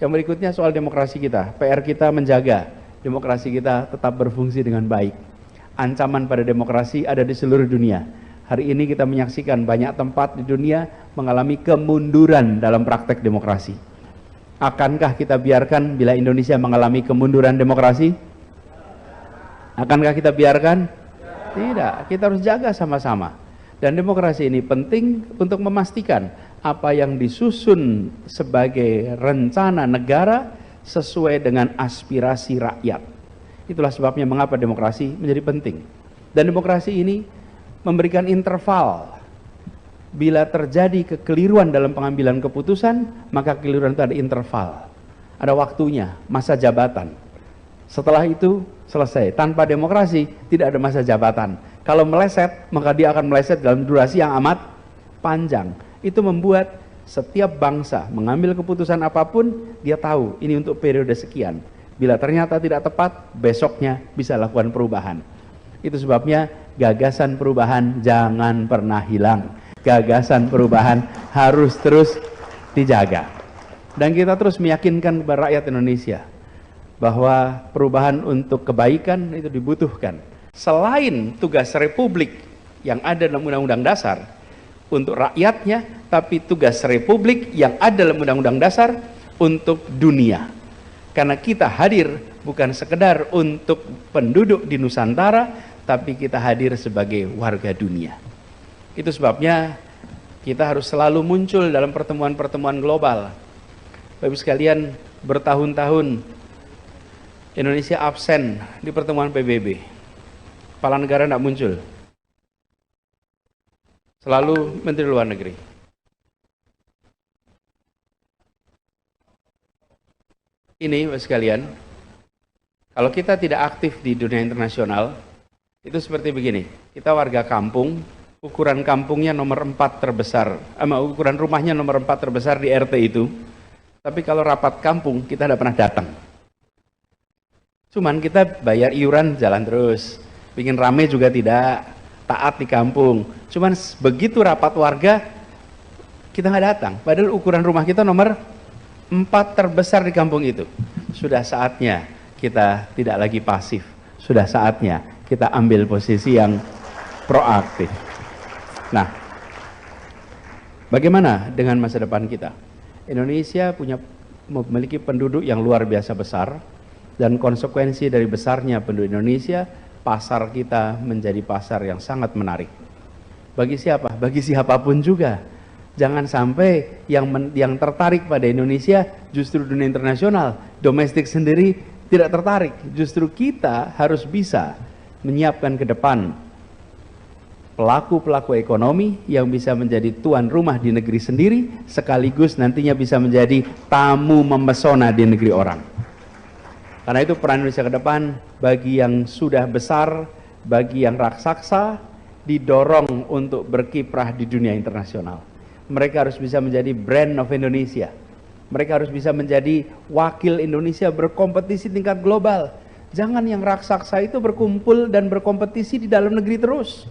Yang berikutnya soal demokrasi kita. PR kita menjaga demokrasi kita tetap berfungsi dengan baik. Ancaman pada demokrasi ada di seluruh dunia. Hari ini kita menyaksikan banyak tempat di dunia mengalami kemunduran dalam praktek demokrasi. Akankah kita biarkan bila Indonesia mengalami kemunduran demokrasi? Akankah kita biarkan? Tidak, kita harus jaga sama-sama. Dan demokrasi ini penting untuk memastikan apa yang disusun sebagai rencana negara sesuai dengan aspirasi rakyat. Itulah sebabnya mengapa demokrasi menjadi penting. Dan demokrasi ini memberikan interval. Bila terjadi kekeliruan dalam pengambilan keputusan, maka kekeliruan itu ada interval. Ada waktunya, masa jabatan. Setelah itu selesai. Tanpa demokrasi tidak ada masa jabatan. Kalau meleset, maka dia akan meleset dalam durasi yang amat panjang. Itu membuat setiap bangsa mengambil keputusan apapun, dia tahu ini untuk periode sekian. Bila ternyata tidak tepat, besoknya bisa lakukan perubahan. Itu sebabnya gagasan perubahan jangan pernah hilang. Gagasan perubahan harus terus dijaga. Dan kita terus meyakinkan kepada rakyat Indonesia bahwa perubahan untuk kebaikan itu dibutuhkan. Selain tugas Republik yang ada dalam Undang-Undang Dasar untuk rakyatnya, tapi tugas Republik yang ada dalam Undang-Undang Dasar untuk dunia. Karena kita hadir bukan sekedar untuk penduduk di Nusantara, tapi kita hadir sebagai warga dunia. Itu sebabnya kita harus selalu muncul dalam pertemuan-pertemuan global. Bapak sekalian, bertahun-tahun Indonesia absen di pertemuan PBB. Kepala negara tidak muncul. Selalu Menteri Luar Negeri. Ini Bapak sekalian, kalau kita tidak aktif di dunia internasional, itu seperti begini. Kita warga kampung, ukuran kampungnya nomor 4 terbesar, ukuran rumahnya nomor 4 terbesar di RT itu. Tapi kalau rapat kampung, kita tidak pernah datang. Cuman kita bayar iuran jalan terus. Bikin rame juga tidak, taat di kampung. Cuman begitu rapat warga, kita nggak datang. Padahal ukuran rumah kita nomor 4 terbesar di kampung itu. Sudah saatnya kita tidak lagi pasif. Sudah saatnya kita ambil posisi yang proaktif. Nah, bagaimana dengan masa depan kita? Indonesia memiliki penduduk yang luar biasa besar, dan konsekuensi dari besarnya penduduk Indonesia, pasar kita menjadi pasar yang sangat menarik. Bagi siapa? Bagi siapapun juga. Jangan sampai yang tertarik pada Indonesia justru dunia internasional, domestik sendiri tidak tertarik. Justru kita harus bisa menyiapkan ke depan pelaku-pelaku ekonomi yang bisa menjadi tuan rumah di negeri sendiri, sekaligus nantinya bisa menjadi tamu memesona di negeri orang. Karena itu peran Indonesia ke depan bagi yang sudah besar, bagi yang raksasa, didorong untuk berkiprah di dunia internasional. Mereka harus bisa menjadi brand of Indonesia. Mereka harus bisa menjadi wakil Indonesia berkompetisi tingkat global. Jangan yang raksasa itu berkumpul dan berkompetisi di dalam negeri terus.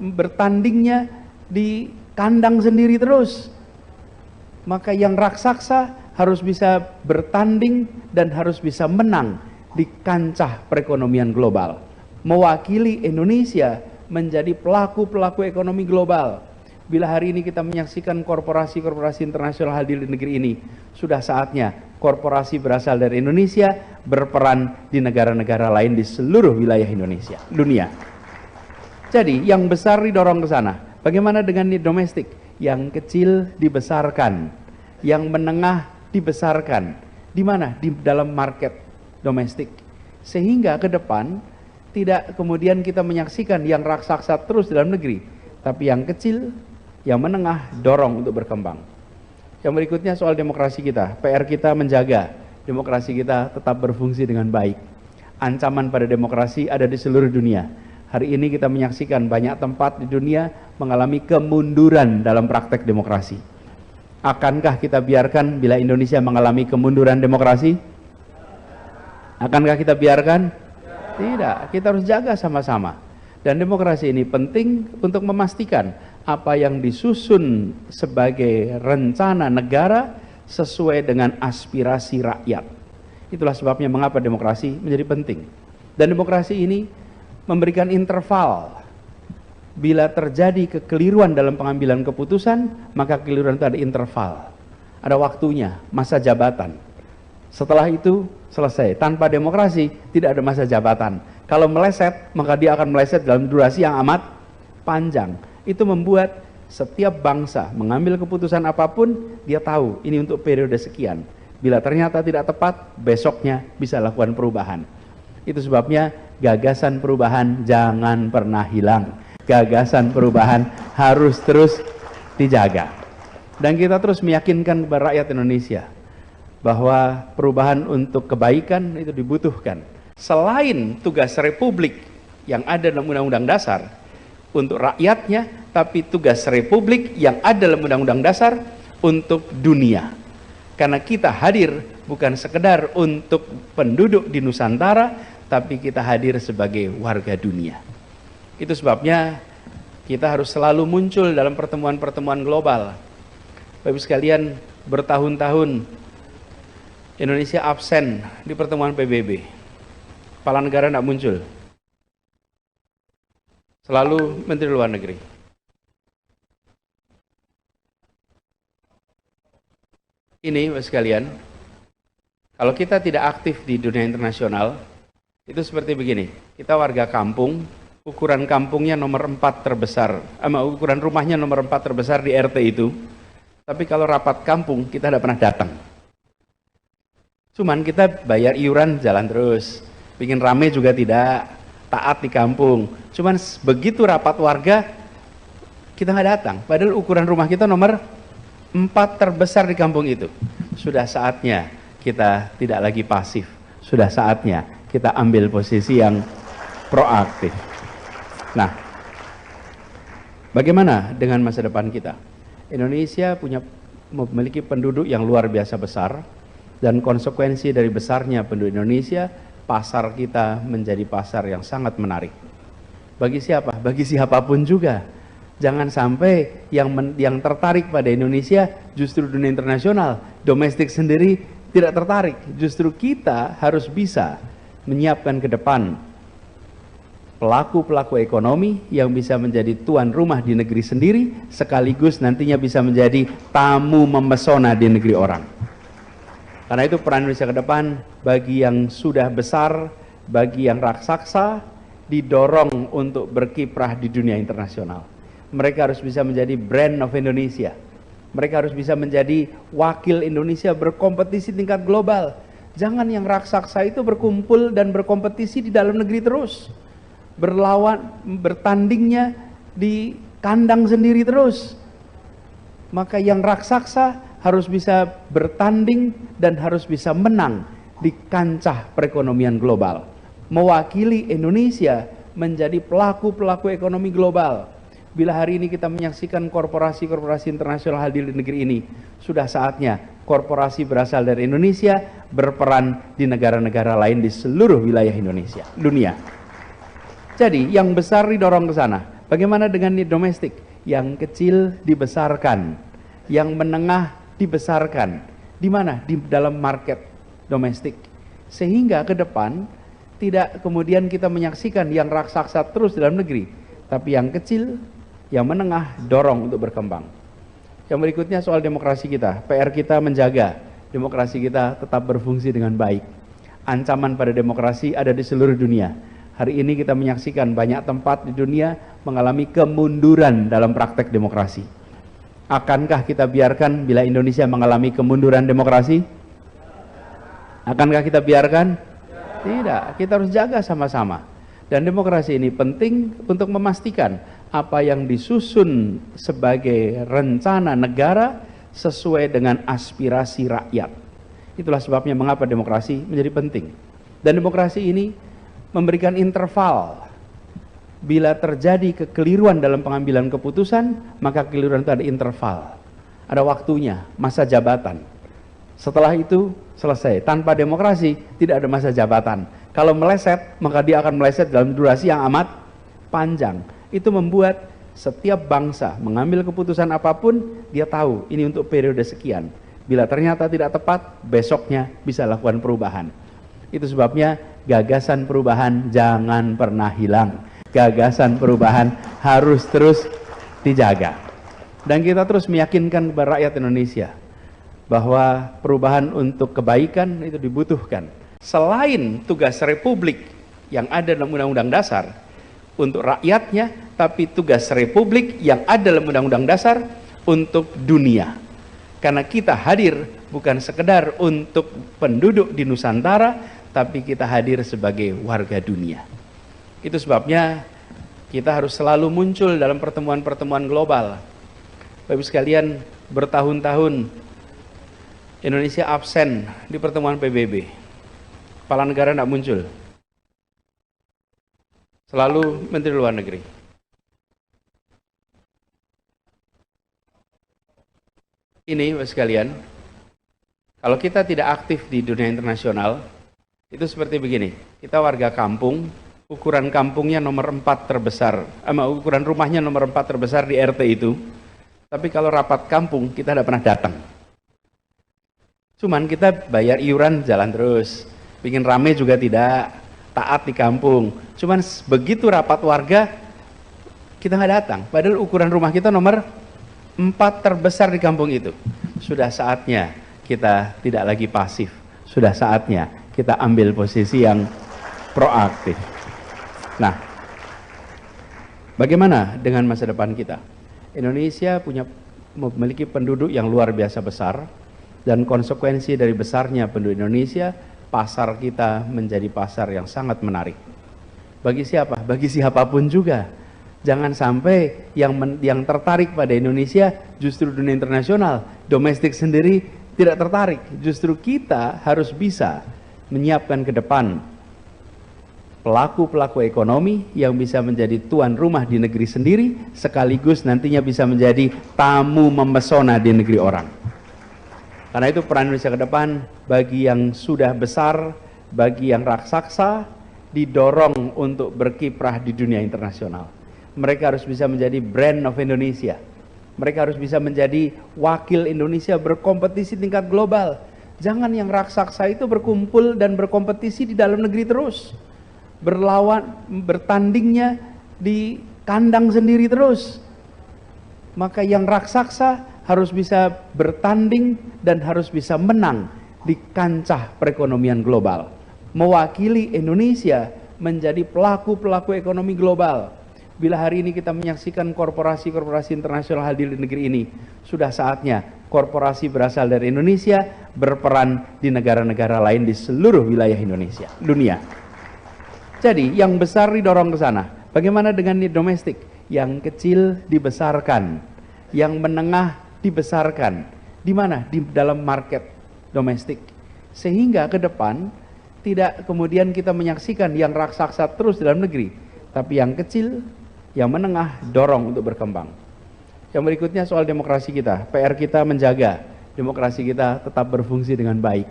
Bertandingnya di kandang sendiri terus. Maka yang raksasa harus bisa bertanding dan harus bisa menang di kancah perekonomian global. Mewakili Indonesia menjadi pelaku-pelaku ekonomi global. Bila hari ini kita menyaksikan korporasi-korporasi internasional hadir di negeri ini, sudah saatnya korporasi berasal dari Indonesia berperan di negara-negara lain di seluruh wilayah Indonesia, dunia. Jadi yang besar didorong ke sana. Bagaimana dengan domestik? Yang kecil dibesarkan, yang menengah dibesarkan. Di mana? Di dalam market domestik. Sehingga ke depan tidak kemudian kita menyaksikan yang raksasa terus dalam negeri, tapi yang kecil, yang menengah dorong untuk berkembang. Yang berikutnya soal demokrasi kita. PR kita menjaga demokrasi kita tetap berfungsi dengan baik. Ancaman pada demokrasi ada di seluruh dunia. Hari ini kita menyaksikan banyak tempat di dunia mengalami kemunduran dalam praktek demokrasi. Akankah kita biarkan bila Indonesia mengalami kemunduran demokrasi? Akankah kita biarkan? Tidak, kita harus jaga sama-sama. Dan demokrasi ini penting untuk memastikan apa yang disusun sebagai rencana negara sesuai dengan aspirasi rakyat. Itulah sebabnya mengapa demokrasi menjadi penting. Dan demokrasi ini memberikan interval. Bila terjadi kekeliruan dalam pengambilan keputusan, maka kekeliruan itu ada interval. Ada waktunya, masa jabatan. Setelah itu selesai. Tanpa demokrasi tidak ada masa jabatan. Kalau meleset, maka dia akan meleset dalam durasi yang amat panjang. Itu membuat setiap bangsa mengambil keputusan apapun, dia tahu ini untuk periode sekian. Bila ternyata tidak tepat, besoknya bisa lakukan perubahan. Itu sebabnya gagasan perubahan jangan pernah hilang. Gagasan perubahan harus terus dijaga. Dan kita terus meyakinkan kepada rakyat Indonesia bahwa perubahan untuk kebaikan itu dibutuhkan. Selain tugas Republik yang ada dalam Undang-Undang Dasar untuk rakyatnya, tapi tugas Republik yang ada dalam Undang-Undang Dasar untuk dunia. Karena kita hadir bukan sekedar untuk penduduk di Nusantara, tapi kita hadir sebagai warga dunia. Itu sebabnya kita harus selalu muncul dalam pertemuan-pertemuan global. Bapak Ibu sekalian, bertahun-tahun Indonesia absen di pertemuan PBB. Kepala negara tidak muncul. Selalu Menteri Luar Negeri. Ini Bapak sekalian, kalau kita tidak aktif di dunia internasional, itu seperti begini. Kita warga kampung, ukuran kampungnya nomor 4 terbesar, ukuran rumahnya nomor 4 terbesar di RT itu. Tapi kalau rapat kampung, kita tidak pernah datang. Cuman kita bayar iuran jalan terus. Bikin rame juga tidak, taat di kampung. Cuman begitu rapat warga, kita nggak datang. Padahal ukuran rumah kita nomor 4 terbesar di kampung itu. Sudah saatnya kita tidak lagi pasif. Sudah saatnya kita ambil posisi yang proaktif. Nah, bagaimana dengan masa depan kita? Indonesia memiliki penduduk yang luar biasa besar, dan konsekuensi dari besarnya penduduk Indonesia, pasar kita menjadi pasar yang sangat menarik. Bagi siapa? Bagi siapapun juga. Jangan sampai yang tertarik pada Indonesia justru dunia internasional, domestik sendiri tidak tertarik. Justru kita harus bisa menyiapkan ke depan pelaku-pelaku ekonomi yang bisa menjadi tuan rumah di negeri sendiri, sekaligus nantinya bisa menjadi tamu memesona di negeri orang. Karena itu peran Indonesia ke depan bagi yang sudah besar, bagi yang raksasa, didorong untuk berkiprah di dunia internasional. Mereka harus bisa menjadi brand of Indonesia. Mereka harus bisa menjadi wakil Indonesia berkompetisi tingkat global. Jangan yang raksasa itu berkumpul dan berkompetisi di dalam negeri terus. Bertandingnya di kandang sendiri terus. Maka yang raksasa harus bisa bertanding dan harus bisa menang di kancah perekonomian global. Mewakili Indonesia menjadi pelaku-pelaku ekonomi global. Bila hari ini kita menyaksikan korporasi-korporasi internasional hadir di negeri ini, sudah saatnya korporasi berasal dari Indonesia berperan di negara-negara lain di seluruh wilayah Indonesia, dunia. Jadi yang besar didorong ke sana. Bagaimana dengan domestik? Yang kecil dibesarkan, yang menengah dibesarkan. Di mana? Di dalam market domestik. Sehingga ke depan tidak kemudian kita menyaksikan yang raksasa terus dalam negeri, tapi yang kecil, yang menengah dorong untuk berkembang. Yang berikutnya soal demokrasi kita. PR kita menjaga demokrasi kita tetap berfungsi dengan baik. Ancaman pada demokrasi ada di seluruh dunia. Hari ini kita menyaksikan banyak tempat di dunia mengalami kemunduran dalam praktek demokrasi. Akankah kita biarkan bila Indonesia mengalami kemunduran demokrasi? Akankah kita biarkan? Tidak, kita harus jaga sama-sama. Dan demokrasi ini penting untuk memastikan apa yang disusun sebagai rencana negara sesuai dengan aspirasi rakyat. Itulah sebabnya mengapa demokrasi menjadi penting. Dan demokrasi ini memberikan interval. Bila terjadi kekeliruan dalam pengambilan keputusan, maka kekeliruan itu ada interval. Ada waktunya, masa jabatan. Setelah itu selesai. Tanpa demokrasi tidak ada masa jabatan. Kalau meleset, maka dia akan meleset dalam durasi yang amat panjang. Itu membuat setiap bangsa mengambil keputusan apapun, dia tahu ini untuk periode sekian. Bila ternyata tidak tepat, besoknya bisa lakukan perubahan. Itu sebabnya gagasan perubahan jangan pernah hilang. Gagasan perubahan harus terus dijaga. Dan kita terus meyakinkan kepada rakyat Indonesia bahwa perubahan untuk kebaikan itu dibutuhkan. Selain tugas Republik yang ada dalam Undang-Undang Dasar untuk rakyatnya, tapi tugas Republik yang ada dalam Undang-Undang Dasar untuk dunia. Karena kita hadir bukan sekedar untuk penduduk di Nusantara, tapi kita hadir sebagai warga dunia. Itu sebabnya kita harus selalu muncul dalam pertemuan-pertemuan global. Bapak-Ibu sekalian, bertahun-tahun Indonesia absen di pertemuan PBB. Kepala negara tidak muncul. Selalu Menteri Luar Negeri. Ini Bapak sekalian, kalau kita tidak aktif di dunia internasional, itu seperti begini. Kita warga kampung, ukuran kampungnya nomor 4 terbesar, ukuran rumahnya nomor 4 terbesar di RT itu. Tapi kalau rapat kampung, kita tidak pernah datang. Cuman kita bayar iuran jalan terus, bikin rame juga tidak, taat di kampung. Cuman begitu rapat warga, kita nggak datang. Padahal ukuran rumah kita nomor 4 terbesar di kampung itu. Sudah saatnya kita tidak lagi pasif. Sudah saatnya kita ambil posisi yang proaktif. Nah, bagaimana dengan masa depan kita? Indonesia memiliki penduduk yang luar biasa besar, dan konsekuensi dari besarnya penduduk Indonesia, pasar kita menjadi pasar yang sangat menarik. Bagi siapa? Bagi siapapun juga. Jangan sampai yang tertarik pada Indonesia justru dunia internasional, domestik sendiri tidak tertarik. Justru kita harus bisa menyiapkan ke depan pelaku-pelaku ekonomi yang bisa menjadi tuan rumah di negeri sendiri, sekaligus nantinya bisa menjadi tamu memesona di negeri orang. Karena itu peran Indonesia ke depan bagi yang sudah besar, bagi yang raksasa, didorong untuk berkiprah di dunia internasional. Mereka harus bisa menjadi brand of Indonesia. Mereka harus bisa menjadi wakil Indonesia berkompetisi tingkat global. Jangan yang raksasa itu berkumpul dan berkompetisi di dalam negeri terus. Bertandingnya di kandang sendiri terus. Maka yang raksasa harus bisa bertanding dan harus bisa menang di kancah perekonomian global. Mewakili Indonesia menjadi pelaku-pelaku ekonomi global. Bila hari ini kita menyaksikan korporasi-korporasi internasional hadir di negeri ini, sudah saatnya korporasi berasal dari Indonesia berperan di negara-negara lain di seluruh wilayah Indonesia, dunia. Jadi yang besar didorong ke sana. Bagaimana dengan domestik? Yang kecil dibesarkan, yang menengah dibesarkan. Di mana? Di dalam market domestik. Sehingga ke depan tidak kemudian kita menyaksikan yang raksasa terus dalam negeri, tapi yang kecil, yang menengah dorong untuk berkembang. Yang berikutnya soal demokrasi kita. PR kita menjaga demokrasi kita tetap berfungsi dengan baik.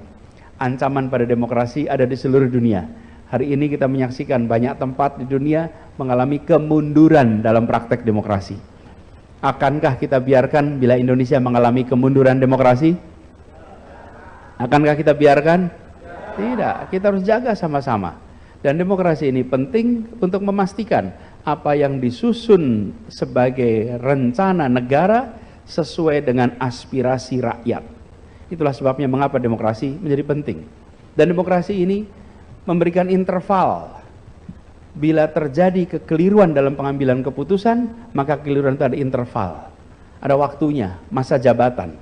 Ancaman pada demokrasi ada di seluruh dunia. Hari ini kita menyaksikan banyak tempat di dunia mengalami kemunduran dalam praktek demokrasi. Akankah kita biarkan bila Indonesia mengalami kemunduran demokrasi? Akankah kita biarkan? Tidak, kita harus jaga sama-sama. Dan demokrasi ini penting untuk memastikan apa yang disusun sebagai rencana negara sesuai dengan aspirasi rakyat. Itulah sebabnya mengapa demokrasi menjadi penting. Dan demokrasi ini memberikan interval. Bila terjadi kekeliruan dalam pengambilan keputusan, maka kekeliruan itu ada interval. Ada waktunya, masa jabatan.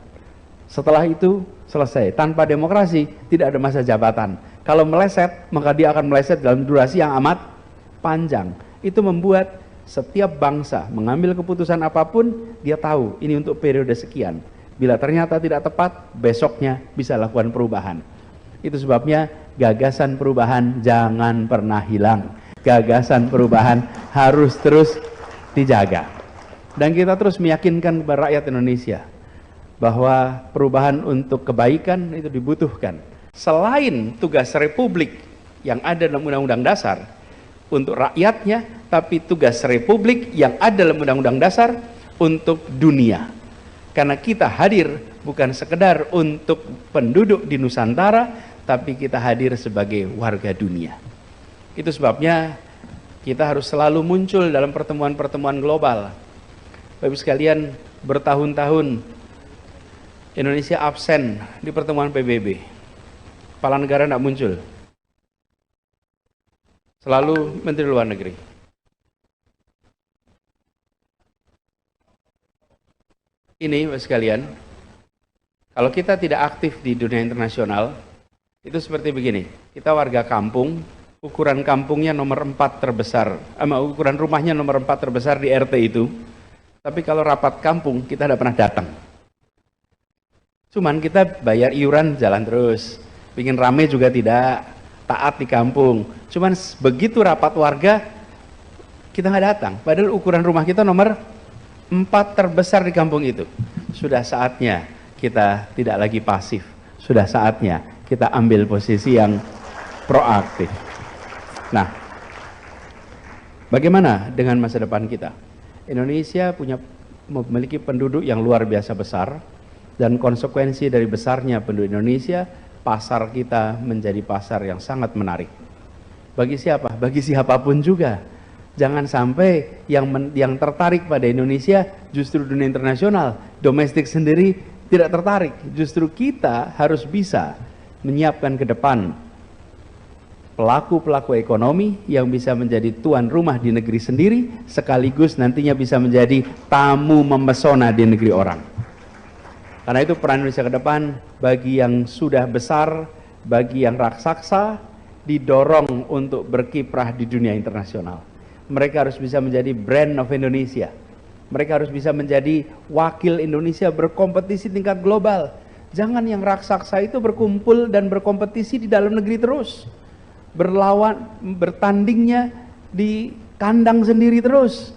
Setelah itu selesai. Tanpa demokrasi tidak ada masa jabatan. Kalau meleset, maka dia akan meleset dalam durasi yang amat panjang. Itu membuat setiap bangsa mengambil keputusan apapun, dia tahu ini untuk periode sekian. Bila ternyata tidak tepat, besoknya bisa lakukan perubahan. Itu sebabnya gagasan perubahan jangan pernah hilang. Gagasan perubahan harus terus dijaga. Dan kita terus meyakinkan kepada rakyat Indonesia bahwa perubahan untuk kebaikan itu dibutuhkan. Selain tugas Republik yang ada dalam Undang-Undang Dasar untuk rakyatnya, tapi tugas Republik yang ada dalam Undang-Undang Dasar untuk dunia. Karena kita hadir bukan sekedar untuk penduduk di Nusantara, tapi kita hadir sebagai warga dunia. Itu sebabnya kita harus selalu muncul dalam pertemuan-pertemuan global. Bapak-Ibu sekalian, bertahun-tahun Indonesia absen di pertemuan PBB. Kepala negara tidak muncul. Selalu Menteri Luar Negeri. Ini Bapak sekalian, kalau kita tidak aktif di dunia internasional, itu seperti begini. Kita warga kampung, ukuran kampungnya nomor 4 terbesar, ukuran rumahnya nomor 4 terbesar di RT itu. Tapi kalau rapat kampung, kita tidak pernah datang. Cuman kita bayar iuran jalan terus. Bikin rame juga tidak, taat di kampung. Cuman begitu rapat warga, kita nggak datang. Padahal ukuran rumah kita nomor 4 terbesar di kampung itu. Sudah saatnya kita tidak lagi pasif. Sudah saatnya kita ambil posisi yang proaktif. Nah, bagaimana dengan masa depan kita? Indonesia memiliki penduduk yang luar biasa besar, dan konsekuensi dari besarnya penduduk Indonesia, pasar kita menjadi pasar yang sangat menarik. Bagi siapa? Bagi siapapun juga. Jangan sampai yang tertarik pada Indonesia justru dunia internasional, domestik sendiri tidak tertarik. Justru kita harus bisa menyiapkan ke depan pelaku-pelaku ekonomi yang bisa menjadi tuan rumah di negeri sendiri, sekaligus nantinya bisa menjadi tamu memesona di negeri orang. Karena itu peran Indonesia ke depan bagi yang sudah besar, bagi yang raksasa, didorong untuk berkiprah di dunia internasional. Mereka harus bisa menjadi brand of Indonesia. Mereka harus bisa menjadi wakil Indonesia berkompetisi tingkat global. Jangan yang raksasa itu berkumpul dan berkompetisi di dalam negeri terus. Bertandingnya di kandang sendiri terus.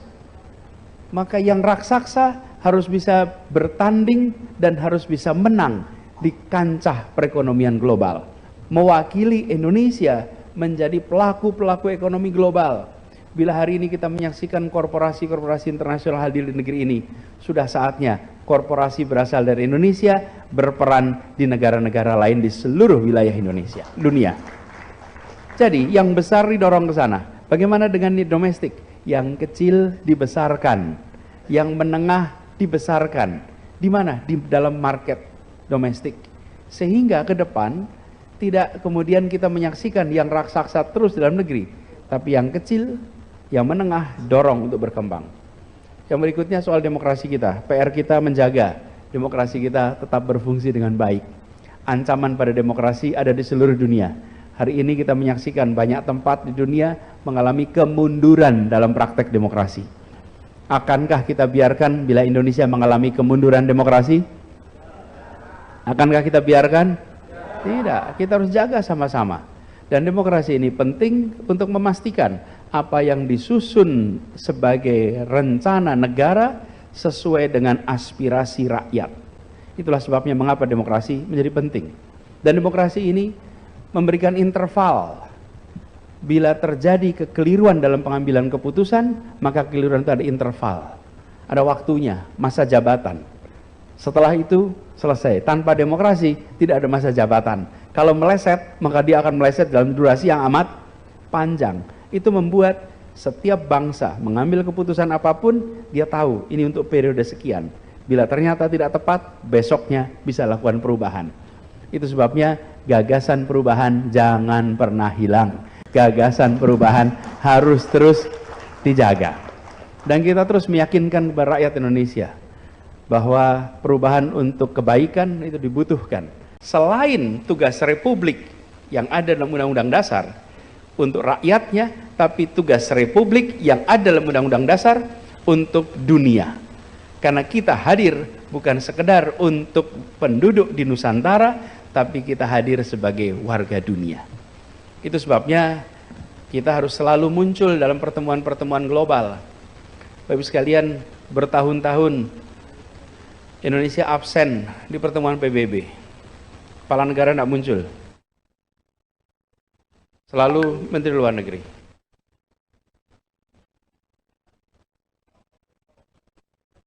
Maka yang raksasa harus bisa bertanding dan harus bisa menang di kancah perekonomian global. Mewakili Indonesia menjadi pelaku-pelaku ekonomi global. Bila hari ini kita menyaksikan korporasi-korporasi internasional hadir di negeri ini, sudah saatnya korporasi berasal dari Indonesia berperan di negara-negara lain di seluruh wilayah Indonesia, dunia. Jadi yang besar didorong ke sana. Bagaimana dengan domestik? Yang kecil dibesarkan, yang menengah dibesarkan. Di mana? Di dalam market domestik. Sehingga ke depan tidak kemudian kita menyaksikan yang raksasa terus dalam negeri, tapi yang kecil, yang menengah dorong untuk berkembang. Yang berikutnya soal demokrasi kita. PR kita menjaga demokrasi kita tetap berfungsi dengan baik. Ancaman pada demokrasi ada di seluruh dunia. Hari ini kita menyaksikan banyak tempat di dunia mengalami kemunduran dalam praktek demokrasi. Akankah kita biarkan bila Indonesia mengalami kemunduran demokrasi? Akankah kita biarkan? Tidak, kita harus jaga sama-sama. Dan demokrasi ini penting untuk memastikan apa yang disusun sebagai rencana negara sesuai dengan aspirasi rakyat. Itulah sebabnya mengapa demokrasi menjadi penting. Dan demokrasi ini memberikan interval. Bila terjadi kekeliruan dalam pengambilan keputusan, maka kekeliruan itu ada interval. Ada waktunya, masa jabatan. Setelah itu selesai. Tanpa demokrasi tidak ada masa jabatan. Kalau meleset, maka dia akan meleset dalam durasi yang amat panjang. Itu membuat setiap bangsa mengambil keputusan apapun, dia tahu ini untuk periode sekian. Bila ternyata tidak tepat, besoknya bisa lakukan perubahan. Itu sebabnya gagasan perubahan jangan pernah hilang. Gagasan perubahan harus terus dijaga. Dan kita terus meyakinkan kepada rakyat Indonesia bahwa perubahan untuk kebaikan itu dibutuhkan. Selain tugas Republik yang ada dalam Undang-Undang Dasar untuk rakyatnya, tapi tugas Republik yang ada dalam Undang-Undang Dasar untuk dunia. Karena kita hadir bukan sekedar untuk penduduk di Nusantara, tapi kita hadir sebagai warga dunia. Itu sebabnya kita harus selalu muncul dalam pertemuan-pertemuan global. Bapak sekalian, bertahun-tahun Indonesia absen di pertemuan PBB. Kepala negara tidak muncul. Selalu Menteri Luar Negeri.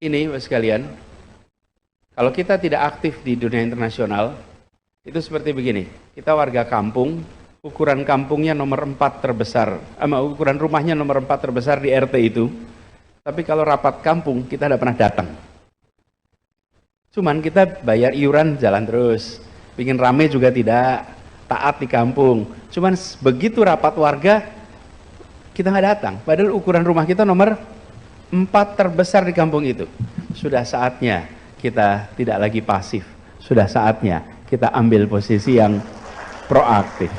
Ini Bapak sekalian, kalau kita tidak aktif di dunia internasional, itu seperti begini. Kita warga kampung, ukuran kampungnya nomor 4 terbesar, ukuran rumahnya nomor 4 terbesar di RT itu. Tapi kalau rapat kampung, kita tidak pernah datang. Cuman kita bayar iuran jalan terus. Bikin rame juga tidak, taat di kampung. Cuman begitu rapat warga, kita nggak datang. Padahal ukuran rumah kita nomor 4 terbesar di kampung itu. Sudah saatnya kita tidak lagi pasif. Sudah saatnya kita ambil posisi yang proaktif.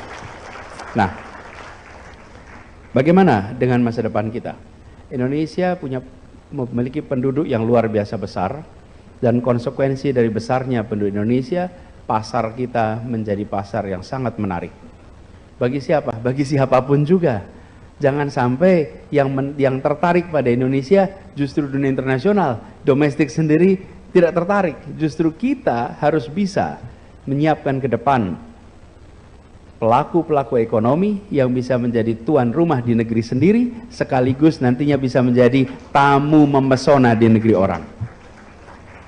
Nah, bagaimana dengan masa depan kita? Indonesia memiliki penduduk yang luar biasa besar, dan konsekuensi dari besarnya penduduk Indonesia, pasar kita menjadi pasar yang sangat menarik. Bagi siapa? Bagi siapapun juga. Jangan sampai yang tertarik pada Indonesia justru dunia internasional, domestik sendiri tidak tertarik. Justru kita harus bisa menyiapkan ke depan pelaku-pelaku ekonomi yang bisa menjadi tuan rumah di negeri sendiri, sekaligus nantinya bisa menjadi tamu mempesona di negeri orang.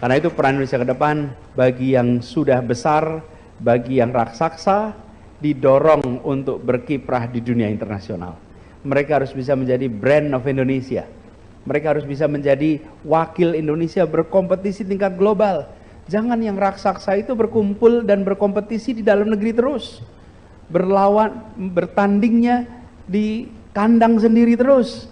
Karena itu peran Indonesia ke depan bagi yang sudah besar, bagi yang raksasa, didorong untuk berkiprah di dunia internasional. Mereka harus bisa menjadi brand of Indonesia. Mereka harus bisa menjadi wakil Indonesia berkompetisi tingkat global. Jangan yang raksasa itu berkumpul dan berkompetisi di dalam negeri terus. Bertandingnya di kandang sendiri terus.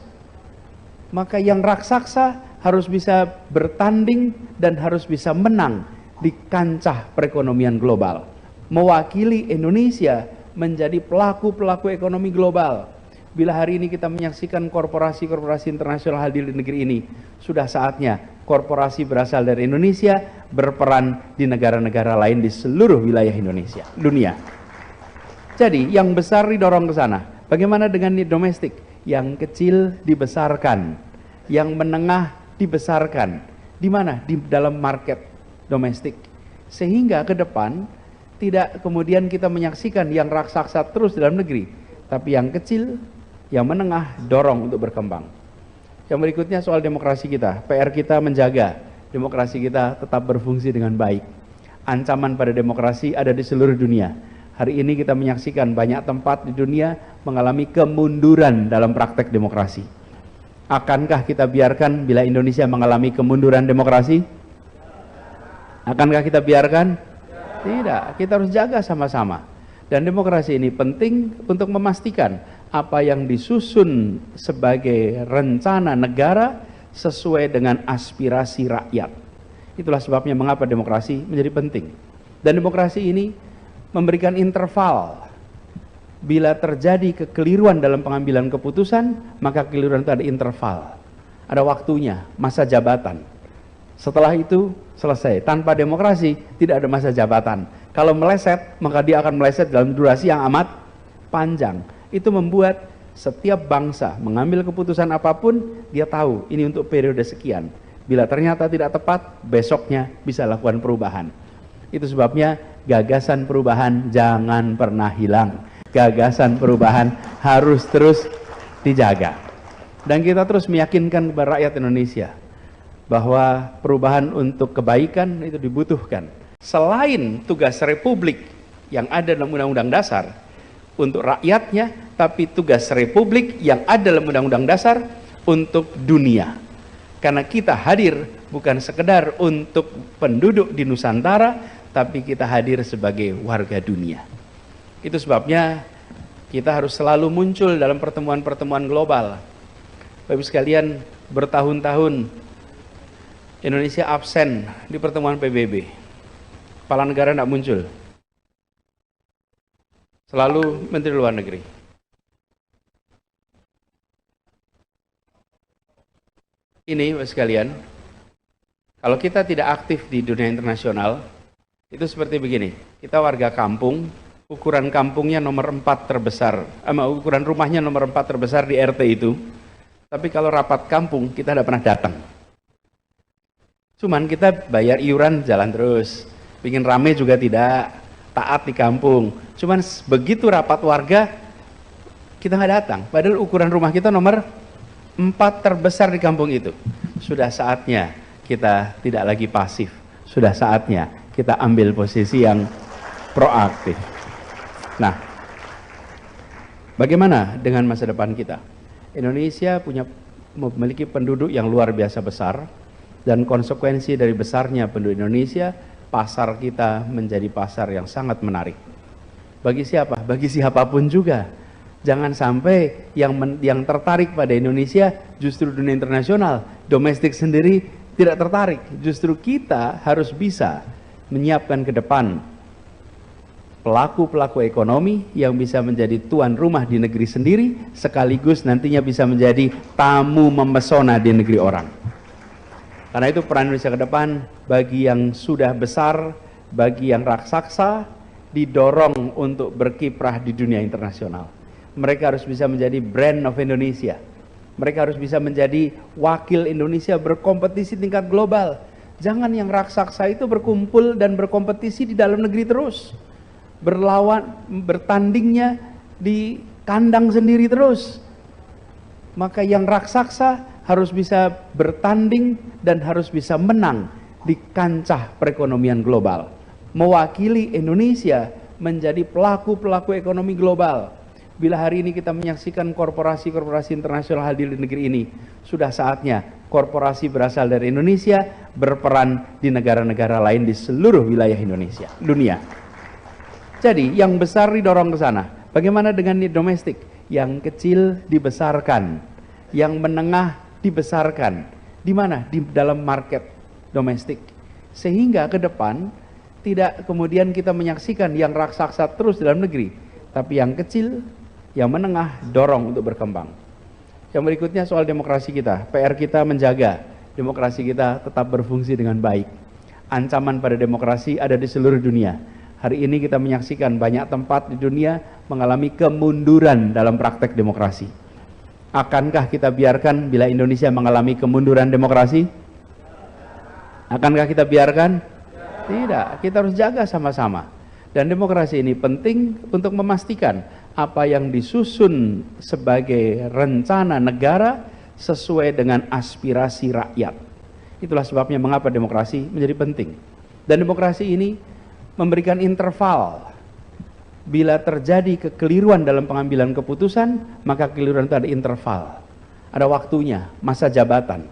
Maka yang raksasa harus bisa bertanding dan harus bisa menang di kancah perekonomian global. Mewakili Indonesia menjadi pelaku-pelaku ekonomi global. Bila hari ini kita menyaksikan korporasi-korporasi internasional hadir di negeri ini, sudah saatnya korporasi berasal dari Indonesia berperan di negara-negara lain di seluruh wilayah Indonesia, dunia. Jadi yang besar didorong ke sana. Bagaimana dengan domestik? Yang kecil dibesarkan, yang menengah dibesarkan. Di mana? Di dalam market domestik. Sehingga ke depan tidak kemudian kita menyaksikan yang raksasa terus dalam negeri, tapi yang kecil, yang menengah dorong untuk berkembang. Yang berikutnya soal demokrasi kita. PR kita menjaga demokrasi kita tetap berfungsi dengan baik. Ancaman pada demokrasi ada di seluruh dunia. Hari ini kita menyaksikan banyak tempat di dunia mengalami kemunduran dalam praktek demokrasi. Akankah kita biarkan bila Indonesia mengalami kemunduran demokrasi? Akankah kita biarkan? Tidak, kita harus jaga sama-sama. Dan demokrasi ini penting untuk memastikan apa yang disusun sebagai rencana negara sesuai dengan aspirasi rakyat. Itulah sebabnya mengapa demokrasi menjadi penting. Dan demokrasi ini memberikan interval. Bila terjadi kekeliruan dalam pengambilan keputusan, maka kekeliruan itu ada interval. Ada waktunya, masa jabatan. Setelah itu selesai. Tanpa demokrasi tidak ada masa jabatan. Kalau meleset, maka dia akan meleset dalam durasi yang amat panjang. Itu membuat setiap bangsa mengambil keputusan apapun, dia tahu ini untuk periode sekian. Bila ternyata tidak tepat, besoknya bisa lakukan perubahan. Itu sebabnya gagasan perubahan jangan pernah hilang. Gagasan perubahan harus terus dijaga. Dan kita terus meyakinkan kepada rakyat Indonesia bahwa perubahan untuk kebaikan itu dibutuhkan. Selain tugas Republik yang ada dalam Undang-Undang Dasar untuk rakyatnya, tapi tugas Republik yang ada dalam Undang-Undang Dasar untuk dunia. Karena kita hadir bukan sekedar untuk penduduk di Nusantara, tapi kita hadir sebagai warga dunia. Itu sebabnya kita harus selalu muncul dalam pertemuan-pertemuan global. Bapak-Ibu sekalian, bertahun-tahun Indonesia absen di pertemuan PBB. Kepala negara tidak muncul. Selalu Menteri Luar Negeri. Ini Bapak sekalian, kalau kita tidak aktif di dunia internasional, itu seperti begini. Kita warga kampung, ukuran kampungnya nomor 4 terbesar, ukuran rumahnya nomor 4 terbesar di RT itu. Tapi kalau rapat kampung, kita tidak pernah datang. Cuman kita bayar iuran jalan terus. Bikin rame juga tidak, taat di kampung. Cuman begitu rapat warga, kita nggak datang. Padahal ukuran rumah kita nomor 4 terbesar di kampung itu. Sudah saatnya kita tidak lagi pasif. Sudah saatnya kita ambil posisi yang proaktif. Nah, bagaimana dengan masa depan kita? Indonesia memiliki penduduk yang luar biasa besar, dan konsekuensi dari besarnya penduduk Indonesia, pasar kita menjadi pasar yang sangat menarik. Bagi siapa? Bagi siapapun juga. Jangan sampai yang tertarik pada Indonesia justru dunia internasional, domestik sendiri tidak tertarik. Justru kita harus bisa menyiapkan ke depan pelaku-pelaku ekonomi yang bisa menjadi tuan rumah di negeri sendiri, sekaligus nantinya bisa menjadi tamu memesona di negeri orang. Karena itu peran Indonesia ke depan bagi yang sudah besar, bagi yang raksasa, didorong untuk berkiprah di dunia internasional. Mereka harus bisa menjadi brand of Indonesia. Mereka harus bisa menjadi wakil Indonesia berkompetisi tingkat global. Jangan yang raksasa itu berkumpul dan berkompetisi di dalam negeri terus. Berlawan, bertandingnya di kandang sendiri terus. Maka yang raksasa harus bisa bertanding dan harus bisa menang di kancah perekonomian global. Mewakili Indonesia menjadi pelaku-pelaku ekonomi global. Bila hari ini kita menyaksikan korporasi-korporasi internasional hadir di negeri ini, sudah saatnya korporasi berasal dari Indonesia berperan di negara-negara lain di seluruh wilayah Indonesia, dunia. Jadi yang besar didorong ke sana. Bagaimana dengan domestik? Yang kecil dibesarkan, yang menengah dibesarkan. Di mana? Di dalam market domestik. Sehingga ke depan tidak kemudian kita menyaksikan yang raksasa terus dalam negeri, tapi yang kecil, yang menengah dorong untuk berkembang. Yang berikutnya soal demokrasi kita. PR kita menjaga demokrasi kita tetap berfungsi dengan baik. Ancaman pada demokrasi ada di seluruh dunia. Hari ini kita menyaksikan banyak tempat di dunia mengalami kemunduran dalam praktek demokrasi. Akankah kita biarkan bila Indonesia mengalami kemunduran demokrasi? Akankah kita biarkan? Tidak, kita harus jaga sama-sama. Dan demokrasi ini penting untuk memastikan apa yang disusun sebagai rencana negara sesuai dengan aspirasi rakyat. Itulah sebabnya mengapa demokrasi menjadi penting. Dan demokrasi ini memberikan interval. Bila terjadi kekeliruan dalam pengambilan keputusan, maka kekeliruan itu ada interval. Ada waktunya, masa jabatan.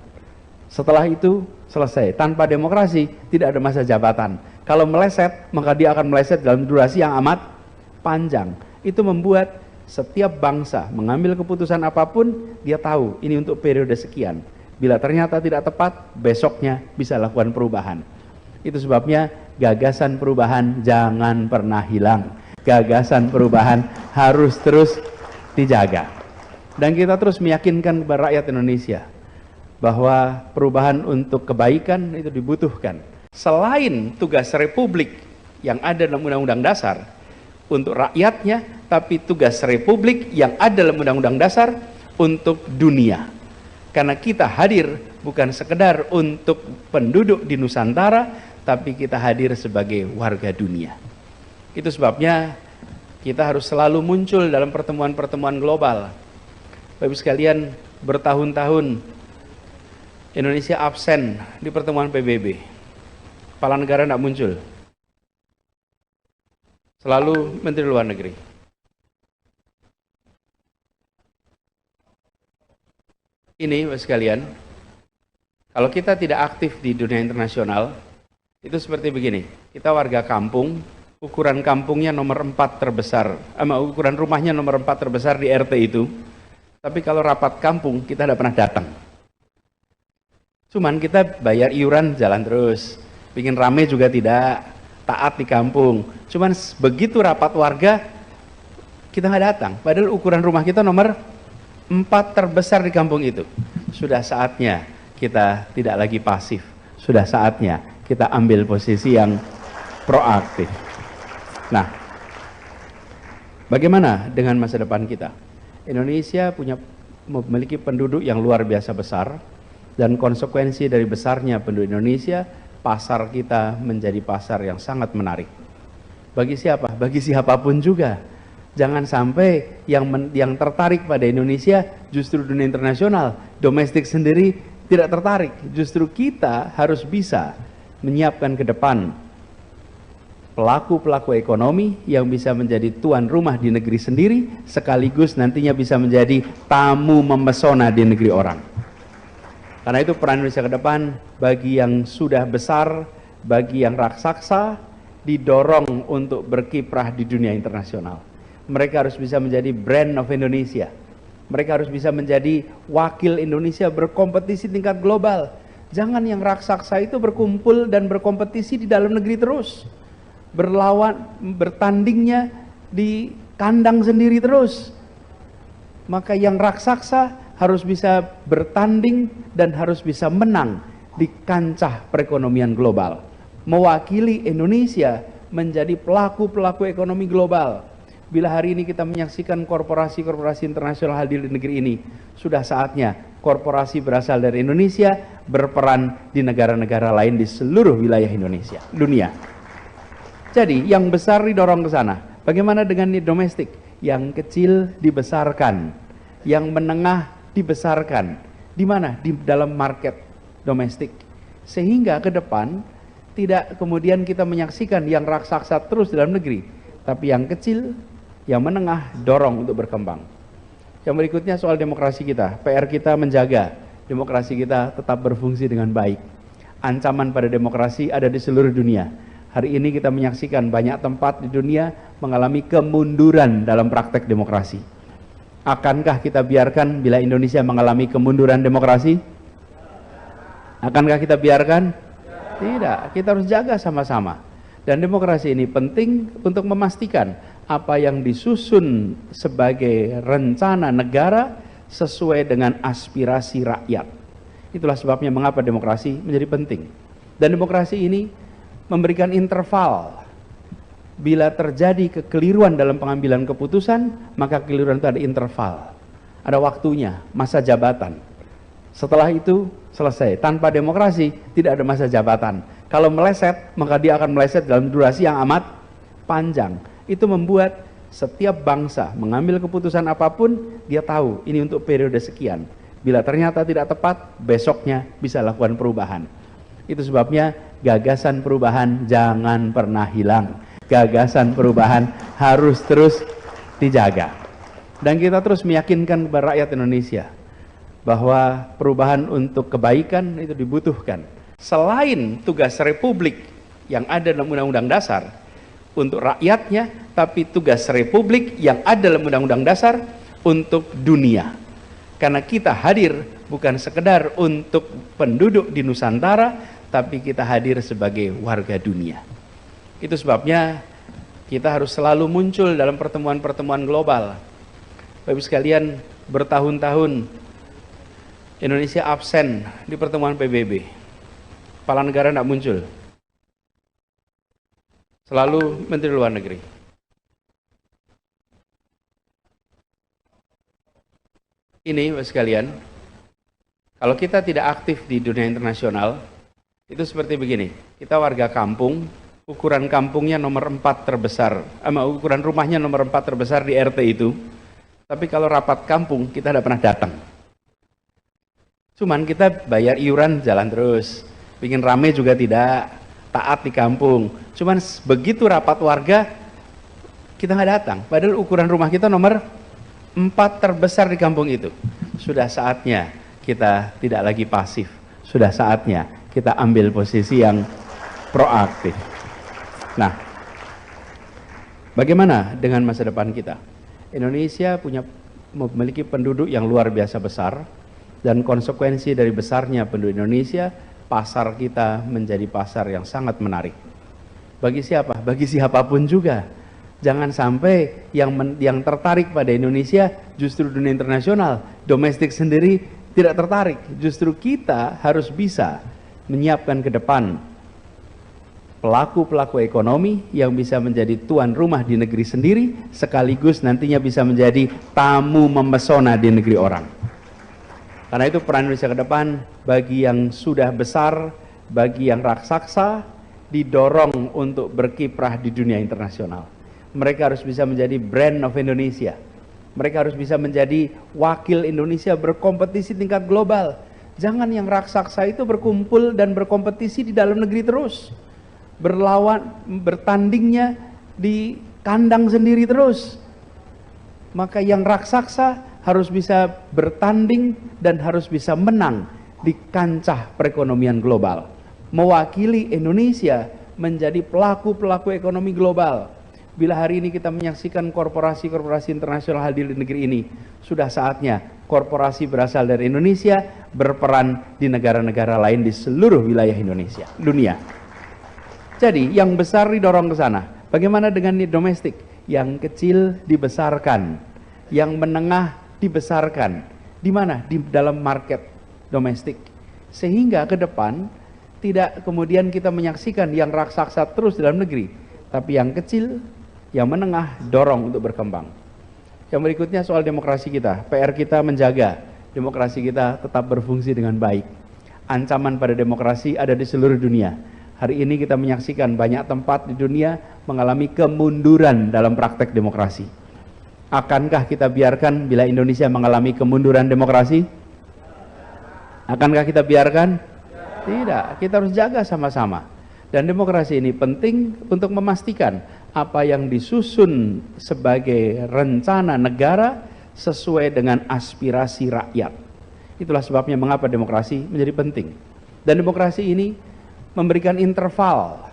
Setelah itu selesai. Tanpa demokrasi tidak ada masa jabatan. Kalau meleset, maka dia akan meleset dalam durasi yang amat panjang. Itu membuat setiap bangsa mengambil keputusan apapun, dia tahu ini untuk periode sekian. Bila ternyata tidak tepat, besoknya bisa lakukan perubahan. Itu sebabnya gagasan perubahan jangan pernah hilang. Gagasan perubahan harus terus dijaga. Dan kita terus meyakinkan kepada rakyat Indonesia bahwa perubahan untuk kebaikan itu dibutuhkan. Selain tugas Republik yang ada dalam Undang-Undang Dasar untuk rakyatnya, tapi tugas Republik yang ada dalam Undang-Undang Dasar untuk dunia. Karena kita hadir bukan sekedar untuk penduduk di Nusantara, tapi kita hadir sebagai warga dunia. Itu sebabnya kita harus selalu muncul dalam pertemuan-pertemuan global. Bapak Ibu sekalian, bertahun-tahun Indonesia absen di pertemuan PBB. Kepala negara tidak muncul. Selalu Menteri Luar Negeri. Ini Bapak sekalian, kalau kita tidak aktif di dunia internasional, itu seperti begini. Kita warga kampung, ukuran kampungnya nomor 4 terbesar, ukuran rumahnya nomor 4 terbesar di RT itu. Tapi kalau rapat kampung, kita tidak pernah datang. Cuman kita bayar iuran jalan terus. Bikin rame juga tidak, taat di kampung. Cuman begitu rapat warga, kita nggak datang. Padahal ukuran rumah kita nomor 4 terbesar di kampung itu. Sudah saatnya kita tidak lagi pasif. Sudah saatnya kita ambil posisi yang proaktif. Nah, bagaimana dengan masa depan kita? Indonesia memiliki penduduk yang luar biasa besar, dan konsekuensi dari besarnya penduduk Indonesia, pasar kita menjadi pasar yang sangat menarik. Bagi siapa? Bagi siapapun juga. Jangan sampai yang tertarik pada Indonesia justru dunia internasional, domestik sendiri tidak tertarik. Justru kita harus bisa menyiapkan ke depan pelaku-pelaku ekonomi yang bisa menjadi tuan rumah di negeri sendiri, sekaligus nantinya bisa menjadi tamu memesona di negeri orang. Karena itu peran Indonesia ke depan bagi yang sudah besar, bagi yang raksasa, didorong untuk berkiprah di dunia internasional. Mereka harus bisa menjadi brand of Indonesia. Mereka harus bisa menjadi wakil Indonesia berkompetisi tingkat global. Jangan yang raksasa itu berkumpul dan berkompetisi di dalam negeri terus. Bertandingnya di kandang sendiri terus. Maka yang raksasa harus bisa bertanding dan harus bisa menang di kancah perekonomian global. Mewakili Indonesia menjadi pelaku-pelaku ekonomi global. Bila hari ini kita menyaksikan korporasi-korporasi internasional hadir di negeri ini, sudah saatnya korporasi berasal dari Indonesia berperan di negara-negara lain di seluruh wilayah Indonesia, dunia. Jadi yang besar didorong ke sana. Bagaimana dengan domestik? Yang kecil dibesarkan, yang menengah dibesarkan. Di mana? Di dalam market domestik. Sehingga ke depan tidak kemudian kita menyaksikan yang raksasa terus dalam negeri, tapi yang kecil, yang menengah dorong untuk berkembang. Yang berikutnya soal demokrasi kita. PR kita menjaga demokrasi kita tetap berfungsi dengan baik. Ancaman pada demokrasi ada di seluruh dunia. Hari ini kita menyaksikan banyak tempat di dunia mengalami kemunduran dalam praktek demokrasi. Akankah kita biarkan bila Indonesia mengalami kemunduran demokrasi? Akankah kita biarkan? Tidak, kita harus jaga sama-sama. Dan demokrasi ini penting untuk memastikan apa yang disusun sebagai rencana negara sesuai dengan aspirasi rakyat. Itulah sebabnya mengapa demokrasi menjadi penting. Dan demokrasi ini memberikan interval. Bila terjadi kekeliruan dalam pengambilan keputusan, maka kekeliruan itu ada interval. Ada waktunya, masa jabatan. Setelah itu selesai. Tanpa demokrasi tidak ada masa jabatan. Kalau meleset, maka dia akan meleset dalam durasi yang amat panjang. Itu membuat setiap bangsa mengambil keputusan apapun, dia tahu ini untuk periode sekian. Bila ternyata tidak tepat, besoknya bisa lakukan perubahan. Itu sebabnya gagasan perubahan jangan pernah hilang. Gagasan perubahan harus terus dijaga. Dan kita terus meyakinkan kepada rakyat Indonesia bahwa perubahan untuk kebaikan itu dibutuhkan. Selain tugas Republik yang ada dalam Undang-Undang Dasar untuk rakyatnya, tapi tugas Republik yang ada dalam Undang-Undang Dasar untuk dunia. Karena kita hadir bukan sekedar untuk penduduk di Nusantara, tapi kita hadir sebagai warga dunia. Itu sebabnya kita harus selalu muncul dalam pertemuan-pertemuan global. Bapak-Ibu sekalian, bertahun-tahun Indonesia absen di pertemuan PBB. Kepala negara tidak muncul. Selalu Menteri Luar Negeri. Ini Bapak sekalian, kalau kita tidak aktif di dunia internasional, itu seperti begini. Kita warga kampung, ukuran kampungnya nomor 4 terbesar, ukuran rumahnya nomor 4 terbesar di RT itu. Tapi kalau rapat kampung, kita tidak pernah datang. Cuman kita bayar iuran jalan terus. Bikin rame juga tidak, taat di kampung. Cuman begitu rapat warga, kita nggak datang. Padahal ukuran rumah kita nomor 4 terbesar di kampung itu. Sudah saatnya kita tidak lagi pasif. Sudah saatnya kita ambil posisi yang proaktif. Nah, bagaimana dengan masa depan kita? Indonesia memiliki penduduk yang luar biasa besar, dan konsekuensi dari besarnya penduduk Indonesia, pasar kita menjadi pasar yang sangat menarik. Bagi siapa? Bagi siapapun juga. Jangan sampai yang tertarik pada Indonesia justru dunia internasional, domestik sendiri tidak tertarik. Justru kita harus bisa menyiapkan ke depan pelaku-pelaku ekonomi yang bisa menjadi tuan rumah di negeri sendiri, sekaligus nantinya bisa menjadi tamu memesona di negeri orang. Karena itu peran Indonesia ke depan bagi yang sudah besar, bagi yang raksasa, didorong untuk berkiprah di dunia internasional. Mereka harus bisa menjadi brand of Indonesia. Mereka harus bisa menjadi wakil Indonesia berkompetisi tingkat global. Jangan yang raksasa itu berkumpul dan berkompetisi di dalam negeri terus. Bertandingnya di kandang sendiri terus. Maka yang raksasa harus bisa bertanding dan harus bisa menang di kancah perekonomian global. Mewakili Indonesia menjadi pelaku-pelaku ekonomi global. Bila hari ini kita menyaksikan korporasi-korporasi internasional hadir di negeri ini, sudah saatnya korporasi berasal dari Indonesia berperan di negara-negara lain di seluruh wilayah Indonesia, dunia. Jadi yang besar didorong ke sana. Bagaimana dengan domestik? Yang kecil dibesarkan, yang menengah dibesarkan. Di mana? Di dalam market domestik. Sehingga ke depan tidak kemudian kita menyaksikan yang raksasa terus dalam negeri, tapi yang kecil, yang menengah dorong untuk berkembang. Yang berikutnya soal demokrasi kita. PR kita menjaga demokrasi kita tetap berfungsi dengan baik. Ancaman pada demokrasi ada di seluruh dunia. Hari ini kita menyaksikan banyak tempat di dunia mengalami kemunduran dalam praktek demokrasi. Akankah kita biarkan bila Indonesia mengalami kemunduran demokrasi? Akankah kita biarkan? Tidak, kita harus jaga sama-sama. Dan demokrasi ini penting untuk memastikan apa yang disusun sebagai rencana negara sesuai dengan aspirasi rakyat. Itulah sebabnya mengapa demokrasi menjadi penting. Dan demokrasi ini memberikan interval.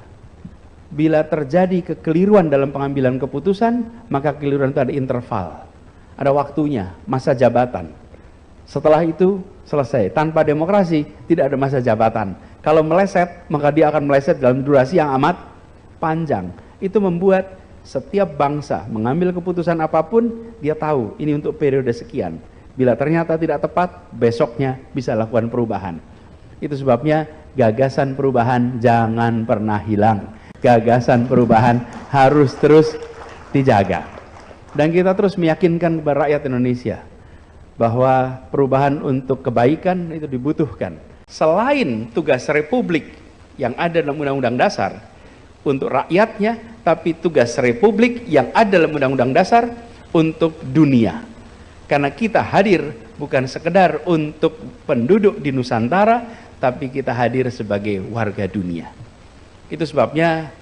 Bila terjadi kekeliruan dalam pengambilan keputusan, maka kekeliruan itu ada interval. Ada waktunya, masa jabatan. Setelah itu selesai. Tanpa demokrasi tidak ada masa jabatan. Kalau meleset, maka dia akan meleset dalam durasi yang amat panjang. Itu membuat setiap bangsa mengambil keputusan apapun, dia tahu ini untuk periode sekian. Bila ternyata tidak tepat, besoknya bisa lakukan perubahan. Itu sebabnya gagasan perubahan jangan pernah hilang. Gagasan perubahan harus terus dijaga. Dan kita terus meyakinkan kepada rakyat Indonesia bahwa perubahan untuk kebaikan itu dibutuhkan. Selain tugas Republik yang ada dalam Undang-Undang Dasar untuk rakyatnya, tapi tugas Republik yang ada dalam Undang-Undang Dasar untuk dunia. Karena kita hadir bukan sekedar untuk penduduk di Nusantara, tapi kita hadir sebagai warga dunia. Itu sebabnya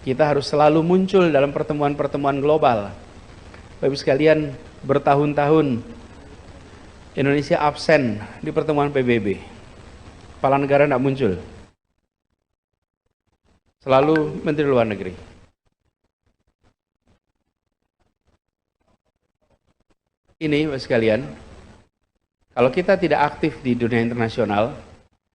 kita harus selalu muncul dalam pertemuan-pertemuan global. Bapak-Ibu sekalian, bertahun-tahun Indonesia absen di pertemuan PBB. Kepala negara tidak muncul. Selalu Menteri Luar Negeri. Ini Bapak sekalian, kalau kita tidak aktif di dunia internasional,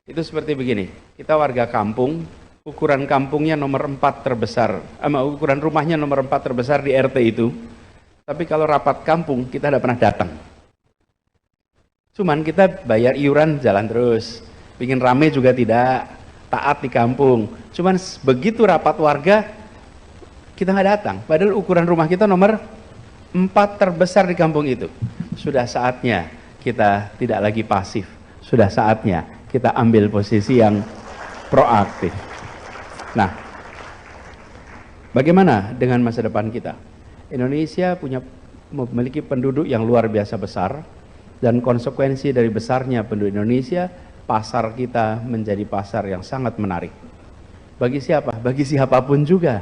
itu seperti begini. Kita warga kampung, ukuran kampungnya nomor 4 terbesar, ukuran rumahnya nomor 4 terbesar di RT itu. Tapi kalau rapat kampung, kita tidak pernah datang. Cuman kita bayar iuran jalan terus. Bikin rame juga tidak, taat di kampung. Cuman begitu rapat warga, kita nggak datang. Padahal ukuran rumah kita nomor 4 terbesar di kampung itu. Sudah saatnya kita tidak lagi pasif. Sudah saatnya kita ambil posisi yang proaktif. Nah, bagaimana dengan masa depan kita? Indonesia memiliki penduduk yang luar biasa besar, dan konsekuensi dari besarnya penduduk Indonesia, pasar kita menjadi pasar yang sangat menarik. Bagi siapa? Bagi siapapun juga.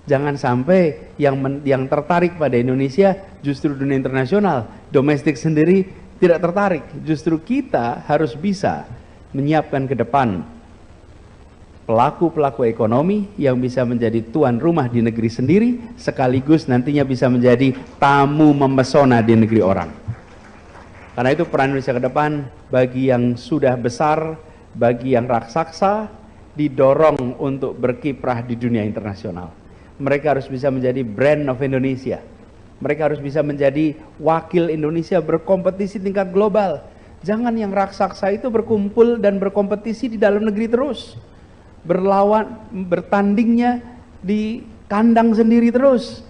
Jangan sampai yang tertarik pada Indonesia justru dunia internasional, domestik sendiri tidak tertarik. Justru kita harus bisa menyiapkan ke depan pelaku-pelaku ekonomi yang bisa menjadi tuan rumah di negeri sendiri, sekaligus nantinya bisa menjadi tamu memesona di negeri orang. Karena itu peran Indonesia ke depan bagi yang sudah besar, bagi yang raksasa, didorong untuk berkiprah di dunia internasional. Mereka harus bisa menjadi brand of Indonesia. Mereka harus bisa menjadi wakil Indonesia berkompetisi tingkat global. Jangan yang raksasa itu berkumpul dan berkompetisi di dalam negeri terus. Bertandingnya di kandang sendiri terus.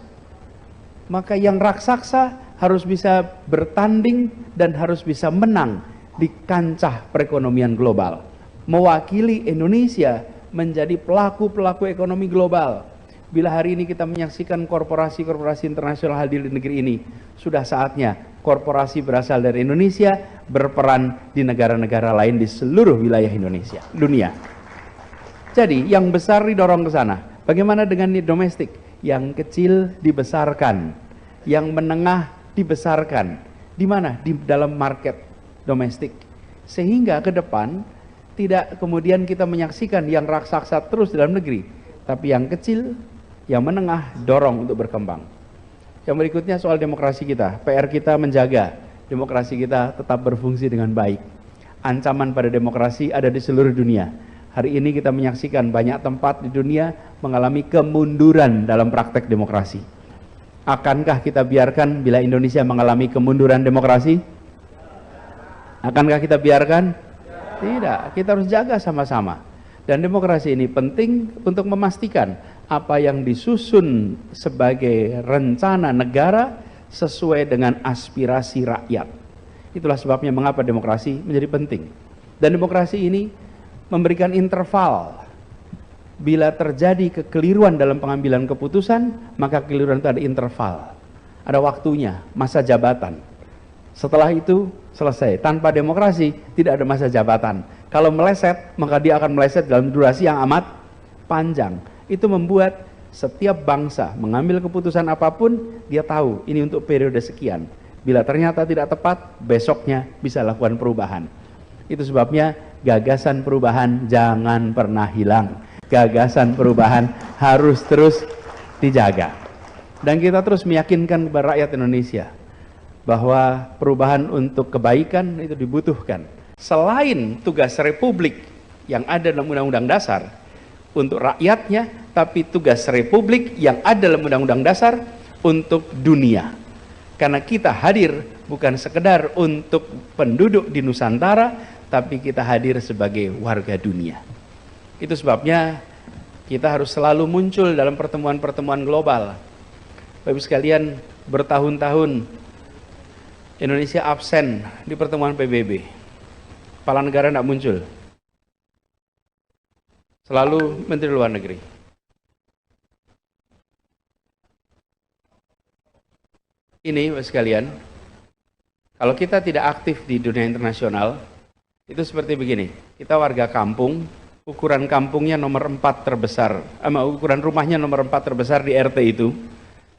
Maka yang raksasa harus bisa bertanding dan harus bisa menang di kancah perekonomian global. Mewakili Indonesia menjadi pelaku-pelaku ekonomi global. Bila hari ini kita menyaksikan korporasi-korporasi internasional hadir di negeri ini, sudah saatnya korporasi berasal dari Indonesia berperan di negara-negara lain di seluruh wilayah Indonesia, dunia. Jadi yang besar didorong ke sana. Bagaimana dengan domestik? Yang kecil dibesarkan, yang menengah dibesarkan. Di mana? Di dalam market domestik. Sehingga ke depan tidak kemudian kita menyaksikan yang raksasa terus dalam negeri, tapi yang kecil, yang menengah dorong untuk berkembang. Yang berikutnya soal demokrasi kita. PR kita menjaga demokrasi kita tetap berfungsi dengan baik. Ancaman pada demokrasi ada di seluruh dunia. Hari ini kita menyaksikan banyak tempat di dunia mengalami kemunduran dalam praktek demokrasi. Akankah kita biarkan bila Indonesia mengalami kemunduran demokrasi? Akankah kita biarkan? Tidak, kita harus jaga sama-sama. Dan demokrasi ini penting untuk memastikan apa yang disusun sebagai rencana negara sesuai dengan aspirasi rakyat. Itulah sebabnya mengapa demokrasi menjadi penting. Dan demokrasi ini memberikan interval. Bila terjadi kekeliruan dalam pengambilan keputusan, maka kekeliruan itu ada interval. Ada waktunya, masa jabatan. Setelah itu selesai. Tanpa demokrasi tidak ada masa jabatan. Kalau meleset, maka dia akan meleset dalam durasi yang amat panjang. Itu membuat setiap bangsa mengambil keputusan apapun, dia tahu ini untuk periode sekian. Bila ternyata tidak tepat, besoknya bisa lakukan perubahan. Itu sebabnya gagasan perubahan jangan pernah hilang. Gagasan perubahan harus terus dijaga. Dan kita terus meyakinkan kepada rakyat Indonesia bahwa perubahan untuk kebaikan itu dibutuhkan. Selain tugas Republik yang ada dalam Undang-Undang Dasar untuk rakyatnya, tapi tugas Republik yang ada dalam Undang-Undang Dasar untuk dunia. Karena kita hadir bukan sekedar untuk penduduk di Nusantara, tapi kita hadir sebagai warga dunia. Itu sebabnya kita harus selalu muncul dalam pertemuan-pertemuan global. Bapak-Ibu sekalian, bertahun-tahun Indonesia absen di pertemuan PBB. Kepala negara tidak muncul. Selalu Menteri Luar Negeri. Ini Bapak sekalian, kalau kita tidak aktif di dunia internasional, itu seperti begini. Kita warga kampung, ukuran kampungnya nomor 4 terbesar, ukuran rumahnya nomor 4 terbesar di RT itu.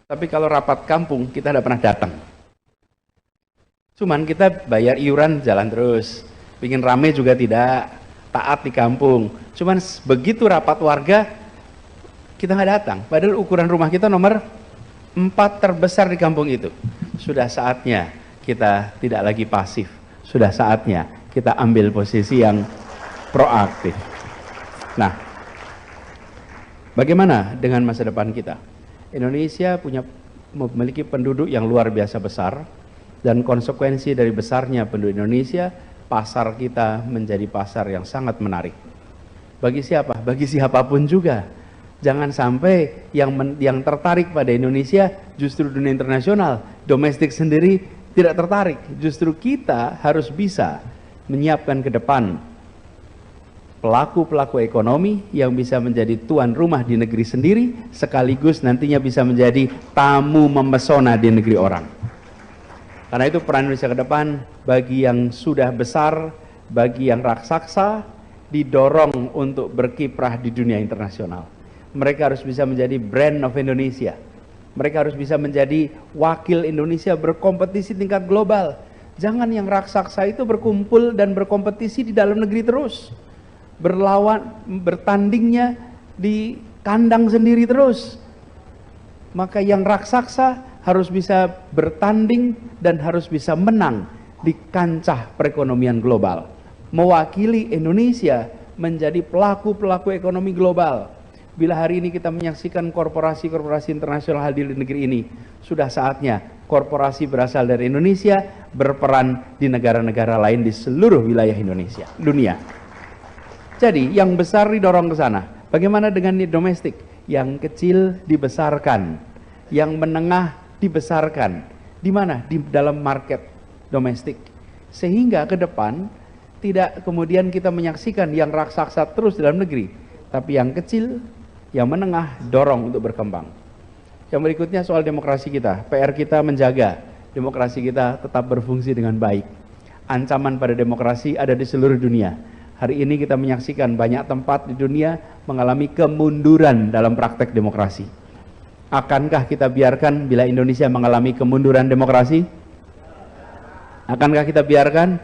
Tapi kalau rapat kampung, kita tidak pernah datang. Cuman kita bayar iuran jalan terus. Bikin rame juga tidak, taat di kampung. Cuman begitu rapat warga, kita nggak datang. Padahal ukuran rumah kita nomor 4 terbesar di kampung itu. Sudah saatnya kita tidak lagi pasif. Sudah saatnya kita ambil posisi yang proaktif. Nah, bagaimana dengan masa depan kita? Indonesia memiliki penduduk yang luar biasa besar, dan konsekuensi dari besarnya penduduk Indonesia, pasar kita menjadi pasar yang sangat menarik. Bagi siapa? Bagi siapapun juga. Jangan sampai yang tertarik pada Indonesia justru dunia internasional, domestik sendiri tidak tertarik. Justru kita harus bisa menyiapkan ke depan pelaku-pelaku ekonomi yang bisa menjadi tuan rumah di negeri sendiri, sekaligus nantinya bisa menjadi tamu memesona di negeri orang. Karena itu peran Indonesia ke depan bagi yang sudah besar, bagi yang raksasa, didorong untuk berkiprah di dunia internasional. Mereka harus bisa menjadi brand of Indonesia. Mereka harus bisa menjadi wakil Indonesia berkompetisi tingkat global. Jangan yang raksasa itu berkumpul dan berkompetisi di dalam negeri terus. Bertandingnya di kandang sendiri terus. Maka yang raksasa harus bisa bertanding dan harus bisa menang di kancah perekonomian global. Mewakili Indonesia menjadi pelaku-pelaku ekonomi global. Bila hari ini kita menyaksikan korporasi-korporasi internasional hadir di negeri ini, sudah saatnya korporasi berasal dari Indonesia berperan di negara-negara lain di seluruh wilayah Indonesia, dunia. Jadi yang besar didorong ke sana. Bagaimana dengan domestik? Yang kecil dibesarkan, yang menengah dibesarkan. Di mana? Di dalam market domestik. Sehingga ke depan tidak kemudian kita menyaksikan yang raksasa terus dalam negeri, tapi yang kecil, yang menengah dorong untuk berkembang. Yang berikutnya soal demokrasi kita. PR kita menjaga demokrasi kita tetap berfungsi dengan baik. Ancaman pada demokrasi ada di seluruh dunia. Hari ini kita menyaksikan banyak tempat di dunia mengalami kemunduran dalam praktek demokrasi. Akankah kita biarkan bila Indonesia mengalami kemunduran demokrasi? Akankah kita biarkan?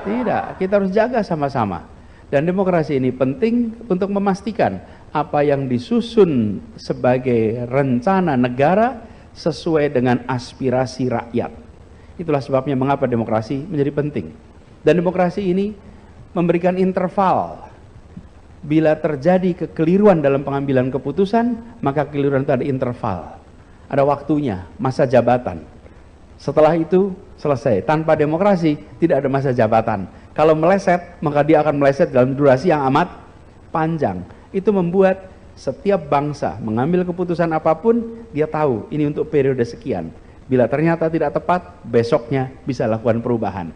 Tidak, kita harus jaga sama-sama. Dan demokrasi ini penting untuk memastikan apa yang disusun sebagai rencana negara sesuai dengan aspirasi rakyat. Itulah sebabnya mengapa demokrasi menjadi penting. Dan demokrasi ini memberikan interval. Bila terjadi kekeliruan dalam pengambilan keputusan, maka kekeliruan itu ada interval. Ada waktunya, masa jabatan. Setelah itu selesai. Tanpa demokrasi tidak ada masa jabatan. Kalau meleset, maka dia akan meleset dalam durasi yang amat panjang. Itu membuat setiap bangsa mengambil keputusan apapun, dia tahu ini untuk periode sekian. Bila ternyata tidak tepat, besoknya bisa lakukan perubahan.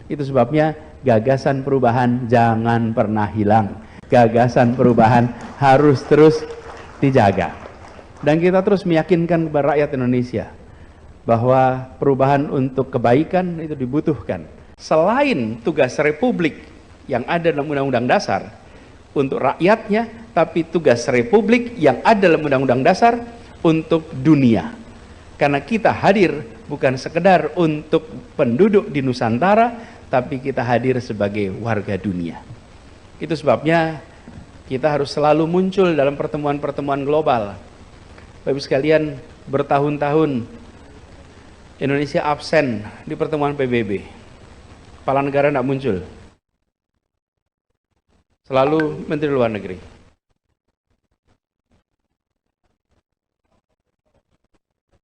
Itu sebabnya gagasan perubahan jangan pernah hilang. Gagasan perubahan harus terus dijaga. Dan kita terus meyakinkan kepada rakyat Indonesia bahwa perubahan untuk kebaikan itu dibutuhkan. Selain tugas Republik yang ada dalam Undang-Undang Dasar untuk rakyatnya, tapi tugas Republik yang ada dalam Undang-Undang Dasar untuk dunia. Karena kita hadir bukan sekedar untuk penduduk di Nusantara, tapi kita hadir sebagai warga dunia. Itu sebabnya kita harus selalu muncul dalam pertemuan-pertemuan global. Bapak-Ibu sekalian, bertahun-tahun Indonesia absen di pertemuan PBB. Kepala negara tidak muncul. Selalu Menteri Luar Negeri.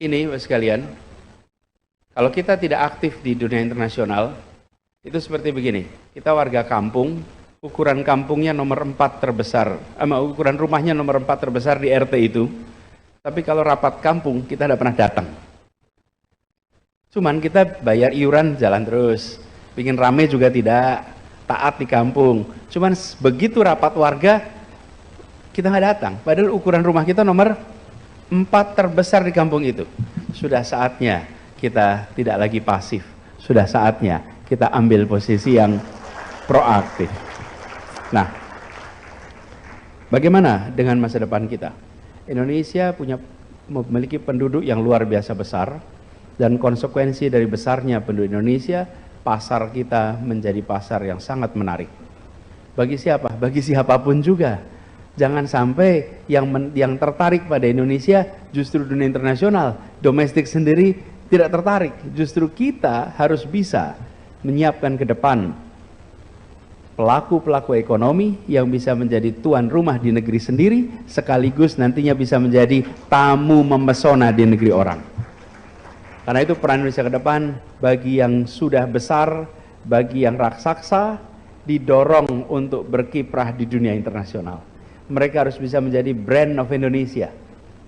Ini Bapak sekalian, kalau kita tidak aktif di dunia internasional, itu seperti begini. Kita warga kampung, ukuran kampungnya nomor 4 terbesar, ukuran rumahnya nomor 4 terbesar di RT itu. Tapi kalau rapat kampung, kita tidak pernah datang. Cuman kita bayar iuran jalan terus. Bikin rame juga tidak, taat di kampung. Cuman begitu rapat warga, kita nggak datang. Padahal ukuran rumah kita nomor 4 terbesar di kampung itu. Sudah saatnya kita tidak lagi pasif. Sudah saatnya kita ambil posisi yang proaktif. Nah, bagaimana dengan masa depan kita? Indonesia memiliki penduduk yang luar biasa besar, dan konsekuensi dari besarnya penduduk Indonesia, pasar kita menjadi pasar yang sangat menarik. Bagi siapa? Bagi siapapun juga. Jangan sampai yang tertarik pada Indonesia justru dunia internasional, domestik sendiri tidak tertarik. Justru kita harus bisa menyiapkan ke depan pelaku-pelaku ekonomi yang bisa menjadi tuan rumah di negeri sendiri, sekaligus nantinya bisa menjadi tamu memesona di negeri orang. Karena itu peran Indonesia ke depan bagi yang sudah besar, bagi yang raksasa, didorong untuk berkiprah di dunia internasional. Mereka harus bisa menjadi brand of Indonesia.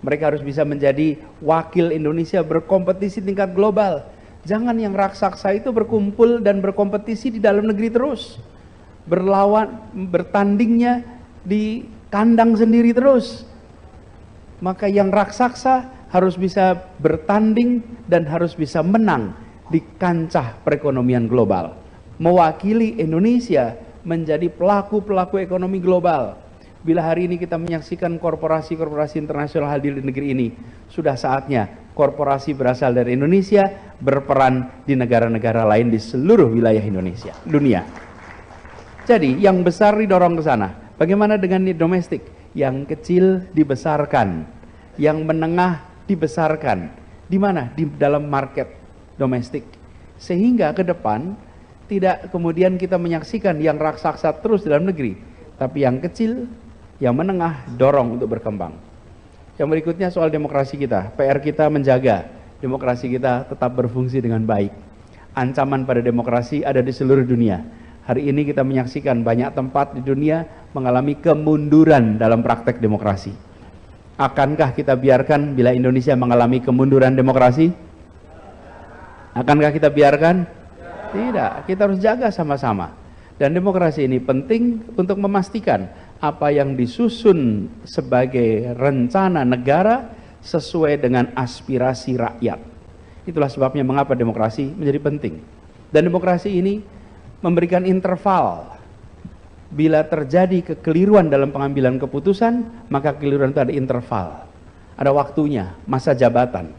Mereka harus bisa menjadi wakil Indonesia berkompetisi tingkat global. Jangan yang raksasa itu berkumpul dan berkompetisi di dalam negeri terus. Bertandingnya di kandang sendiri terus. Maka yang raksasa harus bisa bertanding dan harus bisa menang di kancah perekonomian global. Mewakili Indonesia menjadi pelaku-pelaku ekonomi global. Bila hari ini kita menyaksikan korporasi-korporasi internasional hadir di negeri ini, sudah saatnya korporasi berasal dari Indonesia berperan di negara-negara lain di seluruh wilayah Indonesia, dunia. Jadi yang besar didorong ke sana. Bagaimana dengan domestik? Yang kecil dibesarkan, yang menengah dibesarkan. Di mana? Di dalam market domestik. Sehingga ke depan tidak kemudian kita menyaksikan yang raksasa terus dalam negeri, tapi yang kecil, yang menengah dorong untuk berkembang. Yang berikutnya soal demokrasi kita. PR kita menjaga demokrasi kita tetap berfungsi dengan baik. Ancaman pada demokrasi ada di seluruh dunia. Hari ini kita menyaksikan banyak tempat di dunia mengalami kemunduran dalam praktek demokrasi. Akankah kita biarkan bila Indonesia mengalami kemunduran demokrasi? Akankah kita biarkan? Tidak, kita harus jaga sama-sama. Dan demokrasi ini penting untuk memastikan apa yang disusun sebagai rencana negara sesuai dengan aspirasi rakyat. Itulah sebabnya mengapa demokrasi menjadi penting. Dan demokrasi ini memberikan interval. Bila terjadi kekeliruan dalam pengambilan keputusan, maka kekeliruan itu ada interval. Ada waktunya, masa jabatan.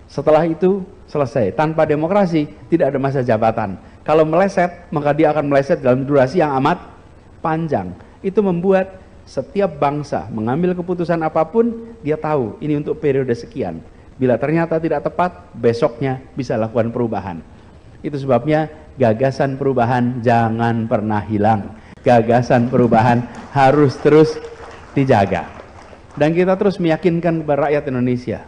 Setelah itu selesai. Tanpa demokrasi tidak ada masa jabatan. Kalau meleset, maka dia akan meleset dalam durasi yang amat panjang. Itu membuat Setiap bangsa mengambil keputusan apapun, dia tahu ini untuk periode sekian. Bila ternyata tidak tepat, besoknya bisa lakukan perubahan. Itu sebabnya gagasan perubahan jangan pernah hilang. Gagasan perubahan harus terus dijaga. Dan kita terus meyakinkan kepada rakyat Indonesia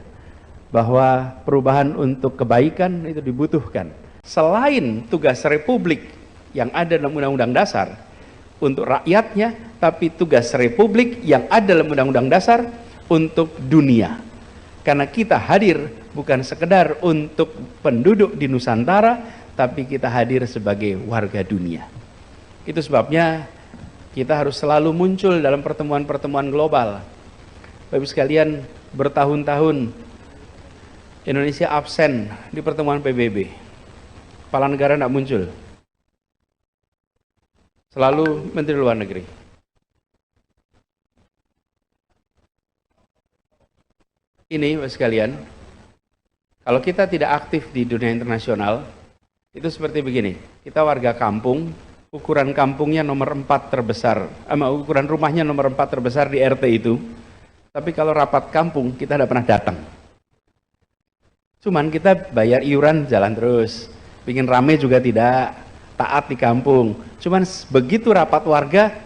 bahwa perubahan untuk kebaikan itu dibutuhkan. Selain tugas Republik yang ada dalam Undang-Undang Dasar untuk rakyatnya, tapi tugas Republik yang ada dalam Undang-Undang Dasar untuk dunia. Karena kita hadir bukan sekedar untuk penduduk di Nusantara, tapi kita hadir sebagai warga dunia. Itu sebabnya kita harus selalu muncul dalam pertemuan-pertemuan global. Bapak Ibu sekalian, bertahun-tahun Indonesia absen di pertemuan PBB. Kepala negara tidak muncul. Selalu Menteri Luar Negeri. Ini Bapak sekalian, kalau kita tidak aktif di dunia internasional, itu seperti begini. Kita warga kampung, ukuran kampungnya nomor 4 terbesar, ukuran rumahnya nomor 4 terbesar di RT itu. Tapi kalau rapat kampung, kita tidak pernah datang. Cuman kita bayar iuran jalan terus. Bikin rame juga tidak, taat di kampung. Cuman begitu rapat warga,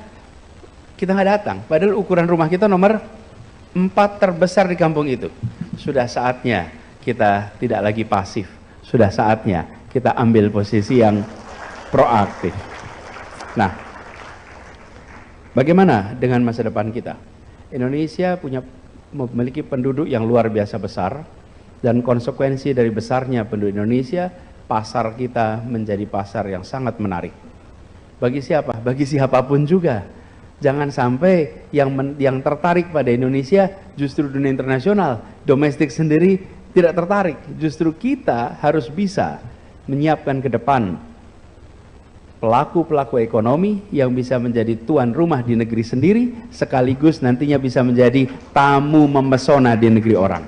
kita nggak datang. Padahal ukuran rumah kita nomor 4 terbesar di kampung itu. Sudah saatnya kita tidak lagi pasif. Sudah saatnya kita ambil posisi yang proaktif. Nah, bagaimana dengan masa depan kita? Indonesia memiliki penduduk yang luar biasa besar, dan konsekuensi dari besarnya penduduk Indonesia, pasar kita menjadi pasar yang sangat menarik. Bagi siapa? Bagi siapapun juga. Jangan sampai yang tertarik pada Indonesia justru dunia internasional, domestik sendiri tidak tertarik. Justru kita harus bisa menyiapkan ke depan pelaku-pelaku ekonomi yang bisa menjadi tuan rumah di negeri sendiri, sekaligus nantinya bisa menjadi tamu memesona di negeri orang.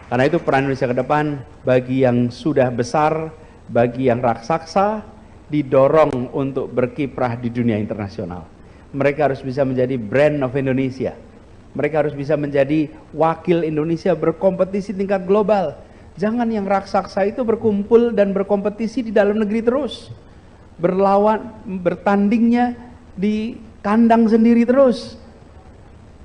Karena itu peran Indonesia ke depan bagi yang sudah besar, bagi yang raksasa, didorong untuk berkiprah di dunia internasional. Mereka harus bisa menjadi brand of Indonesia. Mereka harus bisa menjadi wakil Indonesia berkompetisi tingkat global. Jangan yang raksasa itu berkumpul dan berkompetisi di dalam negeri terus. Berlawan, bertandingnya di kandang sendiri terus.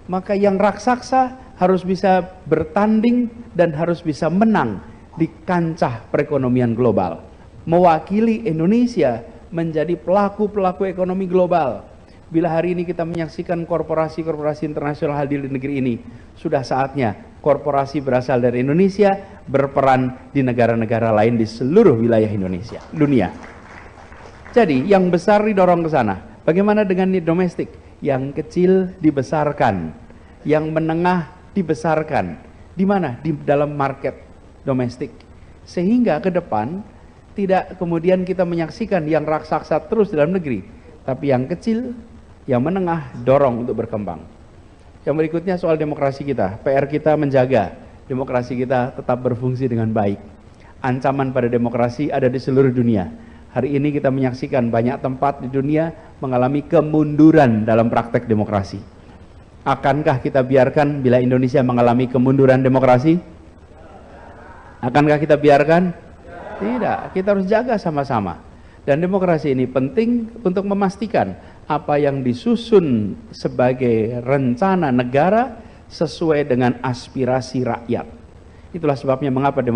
Maka yang raksasa harus bisa bertanding dan harus bisa menang di kancah perekonomian global. Mewakili Indonesia menjadi pelaku-pelaku ekonomi global. Bila hari ini kita menyaksikan korporasi-korporasi internasional hadir di negeri ini, sudah saatnya korporasi berasal dari Indonesia berperan di negara-negara lain di seluruh wilayah Indonesia, dunia. Jadi yang besar didorong ke sana. Bagaimana dengan domestik? Yang kecil dibesarkan, yang menengah dibesarkan. Di mana? Di dalam market domestik. Sehingga ke depan tidak kemudian kita menyaksikan yang raksasa terus dalam negeri, tapi yang kecil, yang menengah dorong untuk berkembang. Yang berikutnya soal demokrasi kita. PR kita menjaga demokrasi kita tetap berfungsi dengan baik. Ancaman pada demokrasi ada di seluruh dunia. Hari ini kita menyaksikan banyak tempat di dunia mengalami kemunduran dalam praktek demokrasi. Akankah kita biarkan bila Indonesia mengalami kemunduran demokrasi? Akankah kita biarkan? Tidak, kita harus jaga sama-sama. Dan demokrasi ini penting untuk memastikan apa yang disusun sebagai rencana negara sesuai dengan aspirasi rakyat. Itulah sebabnya mengapa demokrasi